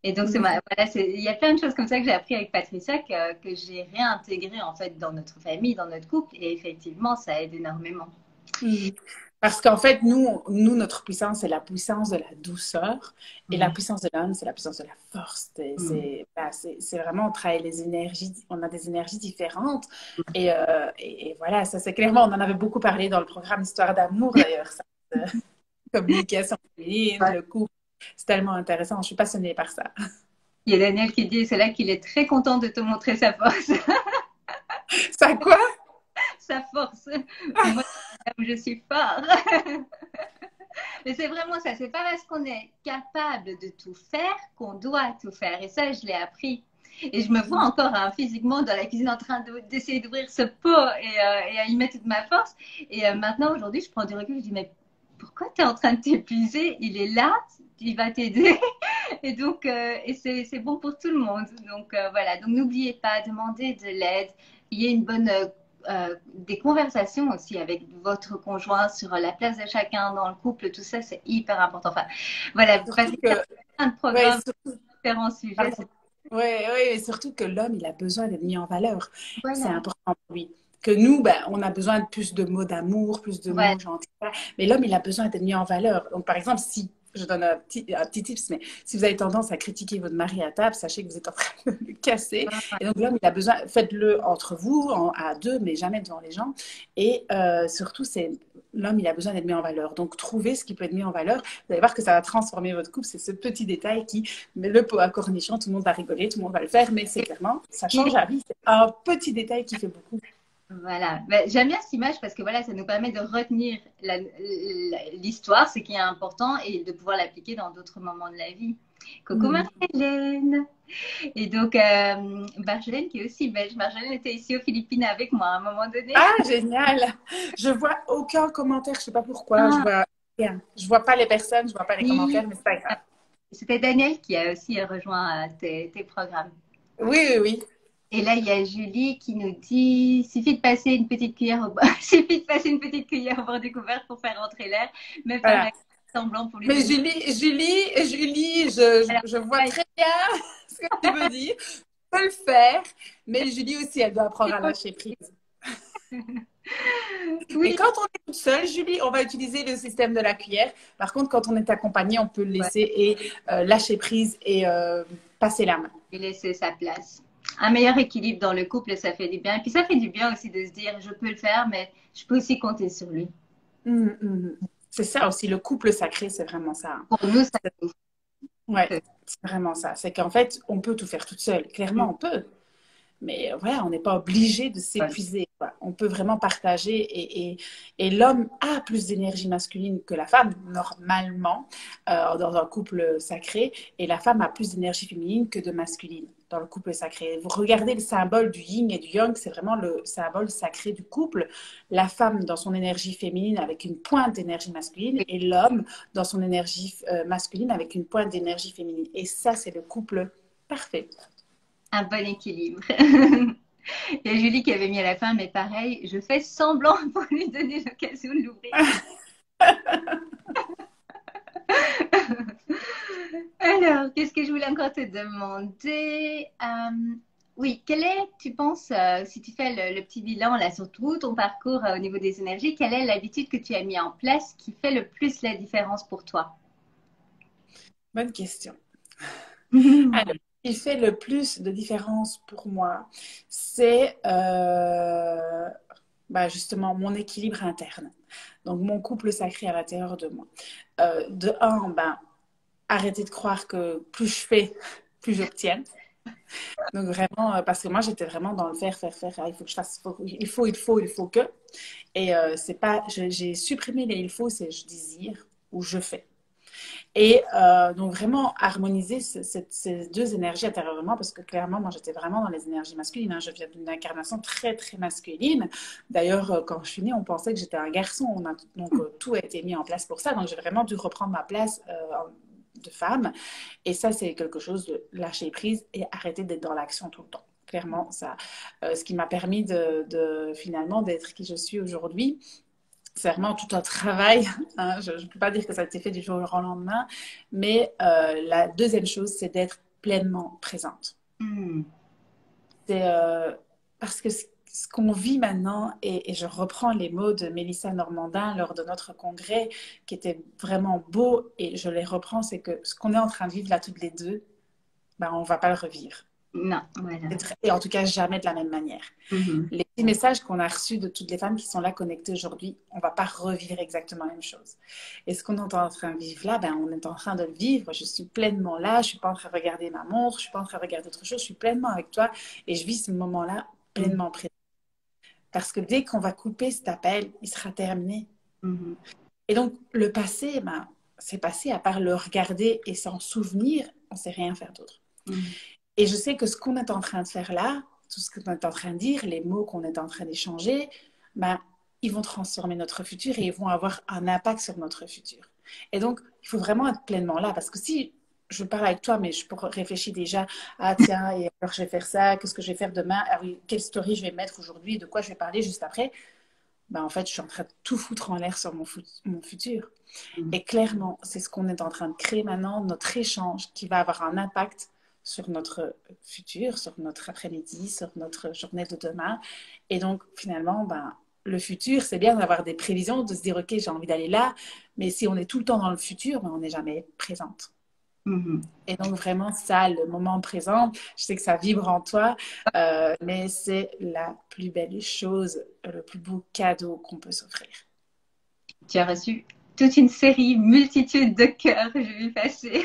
Et donc, voilà, il y a plein de choses comme ça que j'ai appris avec Patricia que j'ai réintégré en fait dans notre famille, dans notre couple. Et effectivement, ça aide énormément. Mhm. Parce qu'en fait, notre puissance, c'est la puissance de la douceur. Et la Ouais. puissance de l'homme, c'est la puissance de la force. Mm. C'est vraiment, on travaille les énergies, on a des énergies différentes. Et voilà, ça c'est clairement, on en avait beaucoup parlé dans le programme Histoire d'amour d'ailleurs, ça, communication féminine, Ouais. le couple. C'est tellement intéressant, je suis passionnée par ça. Il y a Daniel qui dit, c'est là qu'il est très content de te montrer sa force. Ça quoi? Sa force. Moi, je suis fort. Mais c'est vraiment ça. C'est pas parce qu'on est capable de tout faire qu'on doit tout faire. Et ça, je l'ai appris. Et je me vois encore hein, physiquement dans la cuisine en train d'essayer d'ouvrir ce pot et à y mettre toute ma force. Et maintenant, aujourd'hui, je prends du recul. Je dis, mais pourquoi tu es en train de t'épuiser? Il est là, il va t'aider. Et donc, et c'est bon pour tout le monde. Donc, voilà. Donc, n'oubliez pas, demandez de l'aide. Il y a une bonne des conversations aussi avec votre conjoint sur la place de chacun dans le couple, tout ça, c'est hyper important. Enfin, voilà, parce Surtout qu'il y a que, plein de ouais, programmes surtout, sur différents sujets. pardon. Ouais, ouais, et surtout que l'homme, il a besoin d'être mis en valeur. C'est Voilà, important pour lui. Que nous, ben, on a besoin de plus de mots d'amour, plus de voilà. mots gentils. Mais l'homme, il a besoin d'être mis en valeur. Donc, par exemple, si, je donne un petit tips, mais si vous avez tendance à critiquer votre mari à table, sachez que vous êtes en train de le casser. Et donc, l'homme, il a besoin, faites-le entre vous, à deux, mais jamais devant les gens. Et surtout, c'est l'homme, il a besoin d'être mis en valeur. Donc, trouvez ce qui peut être mis en valeur. Vous allez voir que ça va transformer votre couple. C'est ce petit détail qui, mais le pot à cornichon, tout le monde va rigoler, tout le monde va le faire, mais c'est clairement, ça change la vie. C'est un petit détail qui fait beaucoup. Voilà. Ben, j'aime bien cette image parce que voilà, ça nous permet de retenir l'histoire, ce qui est important, et de pouvoir l'appliquer dans d'autres moments de la vie. Coucou Mm. Marjolaine. Et donc, Marjolaine qui est aussi belge. Marjolaine était ici aux Philippines avec moi à un moment donné. Ah, génial! Je vois aucun commentaire, je sais pas pourquoi. Je Ah, vois rien. Je vois pas les personnes, je vois pas les oui. commentaires, mais c'est pas grave. C'était Daniel qui a aussi rejoint tes programmes. Oui, oui, oui. Et là, il y a Julie qui nous dit, suffit de passer une petite cuillère au bord, suffit de passer une petite cuillère au bord du couvert pour faire rentrer l'air, mais faire Voilà. un semblant pour lui Mais donner. Julie, Alors, je vois très bien ce que tu veux dire. Je peux le faire, mais Julie aussi, elle doit apprendre à lâcher prise. Et oui, quand on est toute seule, Julie, on va utiliser le système de la cuillère. Par contre, quand on est accompagné, on peut le ouais, laisser et lâcher prise et passer la main. et laisser sa place. Un meilleur équilibre dans le couple, ça fait du bien. Et puis ça fait du bien aussi de se dire, je peux le faire, mais je peux aussi compter sur lui. C'est ça aussi, le couple sacré, c'est vraiment ça. Pour nous, ça C'est- nous Ouais, fait. c'est vraiment ça. C'est qu'en fait, on peut tout faire toute seule. Clairement, on peut. Mais voilà, on n'est pas obligé de s'épuiser, quoi. On peut vraiment partager et l'homme a plus d'énergie masculine que la femme, normalement, dans un couple sacré, et la femme a plus d'énergie féminine que de masculine dans le couple sacré. Vous regardez le symbole du yin et du yang, c'est vraiment le symbole sacré du couple. La femme dans son énergie féminine avec une pointe d'énergie masculine et l'homme dans son énergie masculine avec une pointe d'énergie féminine. Et ça, c'est le couple parfait. Un bon équilibre. Il y a Julie qui avait mis à la fin, mais pareil, je fais semblant pour lui donner l'occasion de l'ouvrir. Alors, qu'est-ce que je voulais encore te demander? Oui, quel est, tu penses, si tu fais le petit bilan là sur tout ton parcours au niveau des énergies, quelle est l'habitude que tu as mis en place qui fait le plus la différence pour toi? Bonne question. Alors, ce qui fait le plus de différence pour moi, c'est bah, justement mon équilibre interne. Donc, mon couple sacré à l'intérieur de moi. De un, ben, arrêter de croire que plus je fais, plus j'obtiens. Donc, vraiment, parce que moi, j'étais vraiment dans le faire, faire, faire. Ah, il faut que je fasse, il faut que. Et c'est pas, j'ai supprimé les il faut, c'est je désire ou je fais. Et donc vraiment harmoniser ces deux énergies intérieurement, parce que clairement, moi j'étais vraiment dans les énergies masculines. Hein. Je viens d'une incarnation très très masculine. D'ailleurs, quand je suis née, on pensait que j'étais un garçon. Donc tout a été mis en place pour ça. Donc j'ai vraiment dû reprendre ma place de femme. Et ça, c'est quelque chose de lâcher prise et arrêter d'être dans l'action tout le temps. Clairement, ça, ce qui m'a permis finalement d'être qui je suis aujourd'hui. C'est vraiment tout un travail. Hein. Je ne peux pas dire que ça a été fait du jour au lendemain. Mais la deuxième chose, c'est d'être pleinement présente. Hmm. C'est parce que ce qu'on vit maintenant, et je reprends les mots de Mélissa Normandin lors de notre congrès, qui était vraiment beau, et je les reprends, c'est que ce qu'on est en train de vivre là toutes les deux, ben, on ne va pas le revivre. Non, voilà. Et en tout cas, jamais de la même manière. Mhm. Les petits messages qu'on a reçus de toutes les femmes qui sont là connectées aujourd'hui, on ne va pas revivre exactement la même chose. Et ce qu'on est en train de vivre là, ben, on est en train de le vivre. Je suis pleinement là, je ne suis pas en train de regarder ma montre, je ne suis pas en train de regarder autre chose, je suis pleinement avec toi et je vis ce moment-là Mhm. pleinement présent. Parce que dès qu'on va couper cet appel, il sera terminé. Mhm. Et donc, le passé, ben, c'est passé, à part le regarder et s'en souvenir, on ne sait rien faire d'autre. Mhm. Et je sais que ce qu'on est en train de faire là, tout ce qu'on est en train de dire, les mots qu'on est en train d'échanger, ben, ils vont transformer notre futur et ils vont avoir un impact sur notre futur. Et donc, il faut vraiment être pleinement là. Parce que si je parle avec toi, mais je réfléchir déjà, ah tiens, et alors je vais faire ça, qu'est-ce que je vais faire demain, ah oui, quelle story je vais mettre aujourd'hui, de quoi je vais parler juste après, ben, en fait, je suis en train de tout foutre en l'air sur mon futur. Mhm. Et clairement, c'est ce qu'on est en train de créer maintenant, notre échange qui va avoir un impact sur notre futur, sur notre après-midi, sur notre journée de demain. Et donc, finalement, ben, le futur, c'est bien d'avoir des prévisions, de se dire, OK, j'ai envie d'aller là, mais si on est tout le temps dans le futur, ben, on n'est jamais présente. Mhm. Et donc, vraiment, ça, le moment présent, je sais que ça vibre en toi, mais c'est la plus belle chose, le plus beau cadeau qu'on peut s'offrir. Tu as reçu toute une série, multitude de cœurs, je vais passer.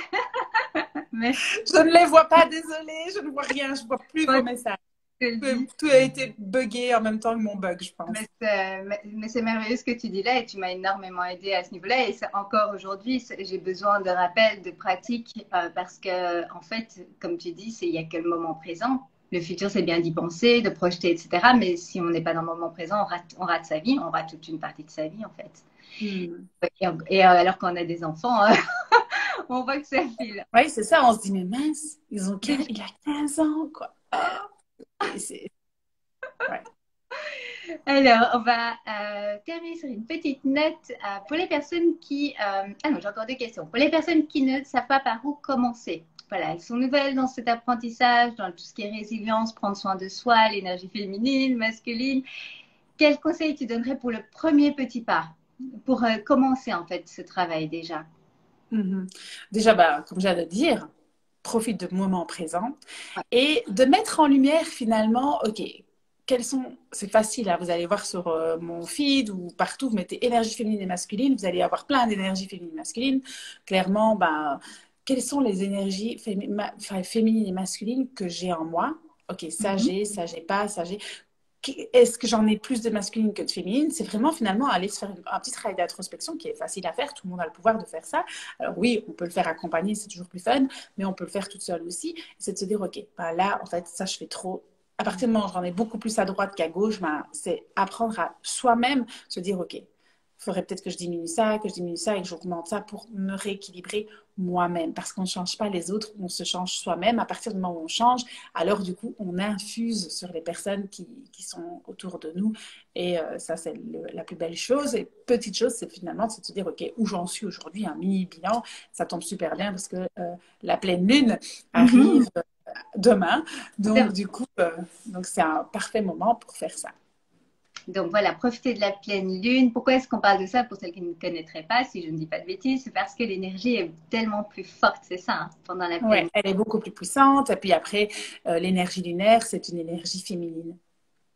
Merci. Je ne les vois pas, désolée, je ne vois rien, je ne vois plus vos messages. Je te le dis. Tout a été buggé en même temps que mon bug, je pense. Mais c'est merveilleux ce que tu dis là et tu m'as énormément aidé à ce niveau-là. Et encore aujourd'hui, j'ai besoin de rappels, de pratiques parce que, en fait, comme tu dis, il n'y a que le moment présent. Le futur, c'est bien d'y penser, de projeter, etc. Mais si on n'est pas dans le moment présent, on rate sa vie, on rate toute une partie de sa vie, en fait. Hmm. Et alors qu'on a des enfants, on voit que ça file. Oui, c'est ça, on se dit, mais mince, il a 15 ans, quoi. Ah, ouais. Alors, on va terminer sur une petite note pour les personnes qui... Ah non, j'ai encore deux questions. Pour les personnes qui ne savent pas par où commencer. Voilà, elles sont nouvelles dans cet apprentissage, dans tout ce qui est résilience, prendre soin de soi, l'énergie féminine, masculine. Quel conseil tu donnerais pour le premier petit pas, pour commencer en fait ce travail déjà? Mhm. Déjà, bah, comme j'allais dire, profite du moment présent Ouais. et de mettre en lumière finalement, OK, c'est facile, hein, vous allez voir sur mon feed ou partout, vous mettez énergie féminine et masculine, vous allez avoir plein d'énergie féminine et masculine. Clairement, bah, quelles sont les énergies féminines et masculines que j'ai en moi? OK, Mhm. ça j'ai pas, ça j'ai. Est-ce que j'en ai plus de masculine que de féminine? C'est vraiment finalement aller se faire un petit travail d'introspection qui est facile à faire. Tout le monde a le pouvoir de faire ça. Alors oui, on peut le faire accompagné, c'est toujours plus fun, mais on peut le faire toute seule aussi. C'est de se dire, OK, ben là, en fait, ça, je fais trop. À partir du moment où j'en ai beaucoup plus à droite qu'à gauche, ben, c'est apprendre à soi-même se dire, OK, il faudrait peut-être que je diminue ça et que j'augmente ça pour me rééquilibrer moi-même. Parce qu'on ne change pas les autres, on se change soi-même. À partir du moment où on change, alors du coup, on infuse sur les personnes qui sont autour de nous. Et ça, c'est la plus belle chose. Et petite chose, c'est finalement de se dire, OK, où j'en suis aujourd'hui, un mini bilan. Ça tombe super bien parce que la pleine lune Mhm. arrive demain. Donc, du coup, donc c'est un parfait moment pour faire ça. Donc voilà, profiter de la pleine lune. Pourquoi est-ce qu'on parle de ça pour celles qui ne connaîtraient pas, si je ne dis pas de bêtises? C'est parce que l'énergie est tellement plus forte, c'est ça, hein, pendant la pleine Ouais, lune. elle est beaucoup plus puissante. Et puis après, l'énergie lunaire, c'est une énergie féminine.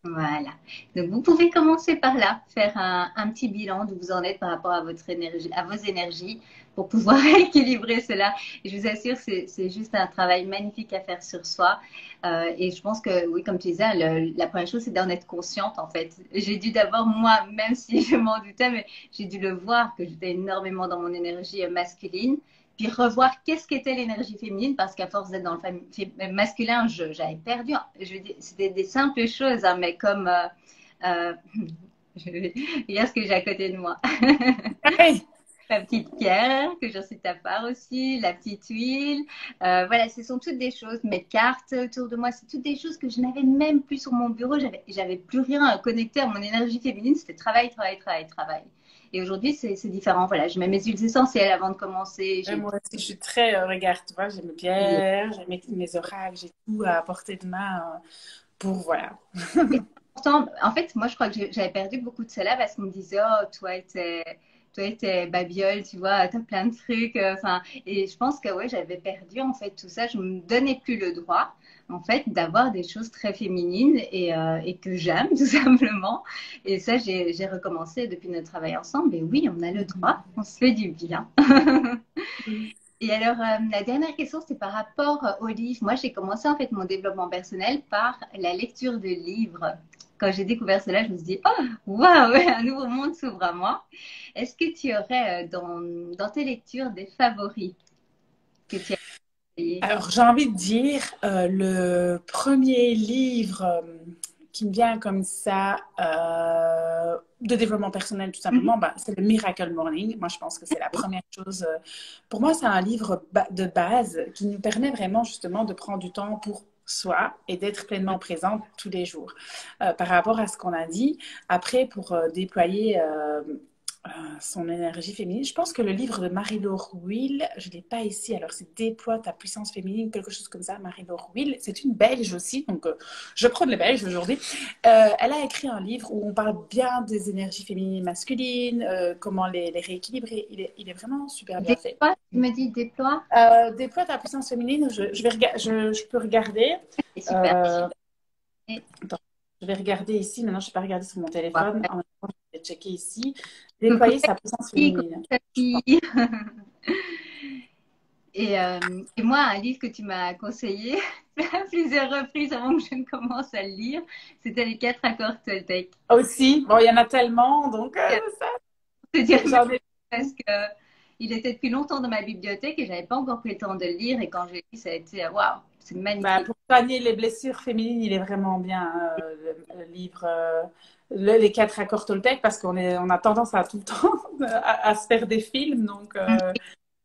Voilà. Donc vous pouvez commencer par là, faire un petit bilan d'où vous en êtes par rapport à votre énergie, à vos énergies, pour pouvoir équilibrer cela. Et je vous assure, c'est juste un travail magnifique à faire sur soi. Et je pense que, oui, comme tu disais, la première chose, c'est d'en être consciente, en fait. J'ai dû d'abord, moi, même si je m'en doutais, mais j'ai dû le voir que j'étais énormément dans mon énergie masculine. Puis revoir qu'est-ce qu'était l'énergie féminine, parce qu'à force d'être dans le masculin, j'avais perdu. Je veux dire, c'était des simples choses, hein, mais comme je vais dire ce que j'ai à côté de moi. Hey, La petite pierre que j'ai reçue de ta part aussi, la petite huile. Voilà, ce sont toutes des choses. Mes cartes autour de moi, c'est toutes des choses que je n'avais même plus sur mon bureau. J'avais plus rien à connecter à mon énergie féminine. C'était travail, travail, travail, travail. Et aujourd'hui, c'est différent. Voilà, je mets mes huiles essentielles avant de commencer. ouais, J'ai moi aussi, je suis très, regarde, tu vois, j'ai mes pierres, j'ai mes oracles, j'ai tout à portée de main pour, voilà. Pourtant, en fait, moi, je crois que j'avais perdu beaucoup de cela parce qu'on me disait, oh, toi, t'es babiole, tu vois, t'as plein de trucs. Enfin, et je pense que, ouais, j'avais perdu, en fait, tout ça. Je me donnais plus le droit, en fait, d'avoir des choses très féminines et que j'aime, tout simplement. Et ça, j'ai recommencé depuis notre travail ensemble. Et oui, on a le droit, on se fait du bien. Mhm. Et alors, la dernière question, c'est par rapport aux livres. Moi, j'ai commencé en fait mon développement personnel par la lecture de livres. Quand j'ai découvert cela, je me suis dit, oh, waouh, un nouveau monde s'ouvre à moi. Est-ce que tu aurais dans tes lectures des favoris que tu as essayé? Alors, j'ai envie de dire, le premier livre qui me vient comme ça, de développement personnel tout Mhm. simplement, bah, c'est le Miracle Morning. Moi, je pense que c'est la première chose. Pour moi, c'est un livre de base qui nous permet vraiment justement de prendre du temps pour soi et d'être pleinement présente tous les jours. Par rapport à ce qu'on a dit, après, pour déployer son énergie féminine. Je pense que le livre de Marie-Laure Will, je ne l'ai pas ici, alors c'est Déploie ta puissance féminine, quelque chose comme ça, Marie-Laure Will. C'est une Belge aussi, donc je prends les Belges aujourd'hui. Elle a écrit un livre où on parle bien des énergies féminines et masculines, comment les rééquilibrer. Il est vraiment super bien fait. Déploie, tu me dis déploie? Déploie ta puissance féminine, je peux regarder. C'est super. Euh, Et, Attends, je vais regarder ici. Maintenant, je ne vais pas regarder sur mon ouais. téléphone. En même temps, je vais checker ici. Coucou Déployer sa puissance coucou féminine. ta fille. Et moi, un livre que tu m'as conseillé à plusieurs reprises avant que je ne commence à le lire, c'était Les quatre accords Toltec. Aussi, bon, il y en a tellement, donc ça, Te dire merci j'en ai. parce que il était depuis longtemps dans ma bibliothèque et j'avais pas encore pris le temps de le lire et quand j'ai lu, ça a été waouh, c'est Bah, magnifique. pour soigner les blessures féminines, il est vraiment bien, le livre, les quatre accords Toltec, parce on a tendance à tout le temps à se faire des films, donc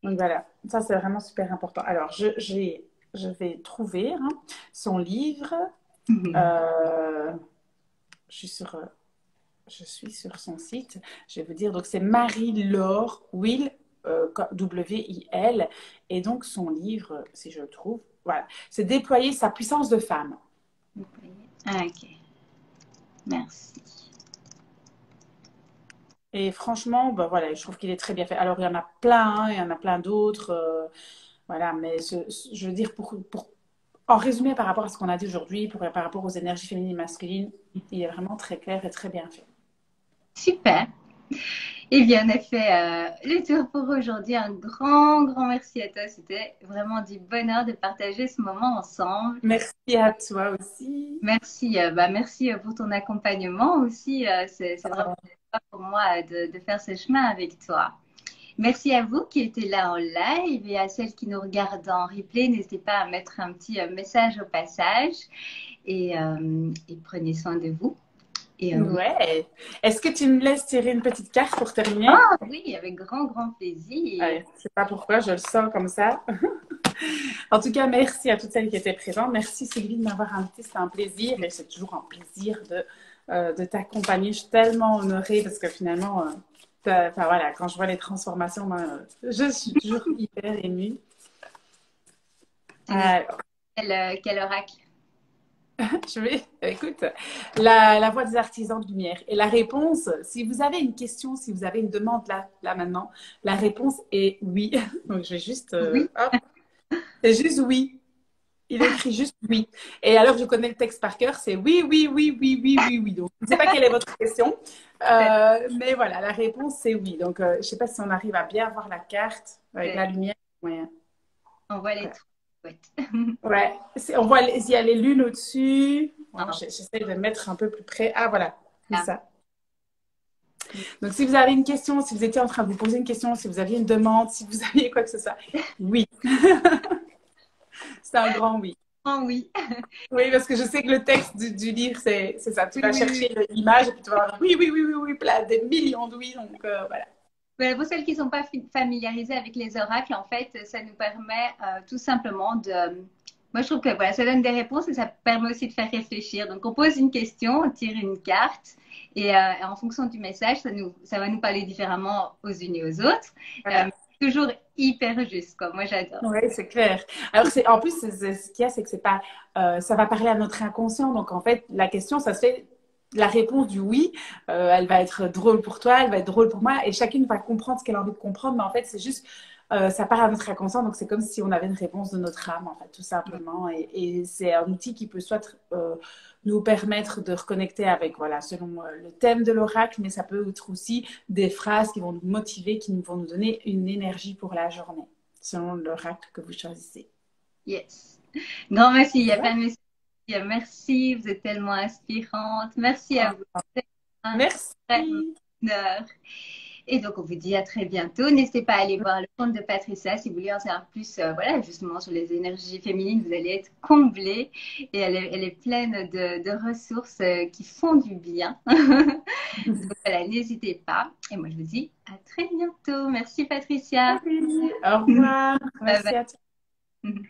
voilà, ça c'est vraiment super important. Alors, je vais trouver hein, son livre. Mhm. Euh, je suis sur, je suis sur son site. Je vais vous dire, donc c'est Marie-Laure Will, W-I-L, et donc son livre, si je le trouve, voilà, c'est Déployer sa puissance de femme. Ah, ok, merci. Et franchement, bah, voilà, je trouve qu'il est très bien fait. Alors, il y en a plein, hein, il y en a plein d'autres, voilà, mais je veux dire, en résumé par rapport à ce qu'on a dit aujourd'hui, par rapport aux énergies féminines et masculines, il est vraiment très clair et très bien fait. Super. Et bien, on a fait le tour pour aujourd'hui. Un grand, grand merci à toi. C'était vraiment du bonheur de partager ce moment ensemble. Merci à toi aussi. Merci, merci pour ton accompagnement aussi. C'est vraiment pour moi de faire ce chemin avec toi. Merci à vous qui étiez là en live et à celles qui nous regardent en replay. N'hésitez pas à mettre un petit message au passage et prenez soin de vous. Et oui. Ouais. Est-ce que tu me laisses tirer une petite carte pour terminer? Ah oui, avec grand, grand plaisir. Ouais, je sais pas pourquoi, je le sens comme ça. En tout cas, merci à toutes celles qui étaient présentes. Merci Sylvie de m'avoir invitée, c'était un plaisir et c'est toujours un plaisir de t'accompagner. Je suis tellement honorée parce que finalement, enfin, voilà, quand je vois les transformations, je suis toujours hyper émue. Tu nous Alors, quel oracle? écoute, la voix des artisans de lumière. Et la réponse, si vous avez une question, si vous avez une demande là maintenant, la réponse est oui. Donc, je vais juste, Oui. hop, c'est juste oui. Il écrit juste oui. Et alors, je connais le texte par cœur, c'est oui, oui, oui, oui, oui, oui, oui. Donc, je ne sais pas quelle est votre question, mais voilà, la réponse, c'est oui. Donc, je ne sais pas si on arrive à bien voir la carte avec la lumière. Ouais. On voit les Ouais. trous. Ouais. On voit, il y a les lunes au-dessus. Bon, Ah, j'essaie de mettre un peu plus près. Ah, voilà, comme voilà. ça. Donc, si vous avez une question, si vous étiez en train de vous poser une question, si vous aviez une demande, si vous aviez quoi que ce soit, oui. C'est un grand oui. Oh oui. Oui, parce que je sais que le texte du livre, c'est ça. Tu Oui, vas oui, oui. chercher l'image et puis tu vas avoir oui, oui, oui, oui, oui, plein, des millions de oui. Donc, voilà. Ouais, pour celles qui ne sont pas familiarisées avec les oracles, en fait, ça nous permet tout simplement de. Moi, je trouve que voilà, ça donne des réponses et ça permet aussi de faire réfléchir. Donc, on pose une question, on tire une carte et en fonction du message, ça va nous parler différemment aux unes et aux autres. Voilà. Toujours hyper juste, quoi. Moi, j'adore. Oui, c'est clair. Alors, en plus, ce qu'il y a, c'est que c'est pas, ça va parler à notre inconscient. Donc, en fait, la question, ça se fait la réponse du oui, elle va être drôle pour toi, elle va être drôle pour moi, et chacune va comprendre ce qu'elle a envie de comprendre, mais en fait, c'est juste, ça part à notre inconscient, donc c'est comme si on avait une réponse de notre âme, en fait, tout simplement, et c'est un outil qui peut soit nous permettre de reconnecter avec, voilà, selon le thème de l'oracle, mais ça peut être aussi des phrases qui vont nous motiver, qui vont nous donner une énergie pour la journée, selon l'oracle que vous choisissez. Yes. Grand merci. Il y a Voilà. plein de messages. Merci. Vous êtes tellement inspirante. Merci à vous. C'est un vrai Merci. honneur. Et donc, on vous dit à très bientôt. N'hésitez pas à aller voir le compte de Patricia si vous voulez en savoir plus, voilà, justement sur les énergies féminines. Vous allez être comblés. Et elle est pleine de ressources qui font du bien. Donc, voilà, n'hésitez pas. Et moi, je vous dis à très bientôt. Merci, Patricia. Salut. Au revoir. Bye Merci à bye. toi.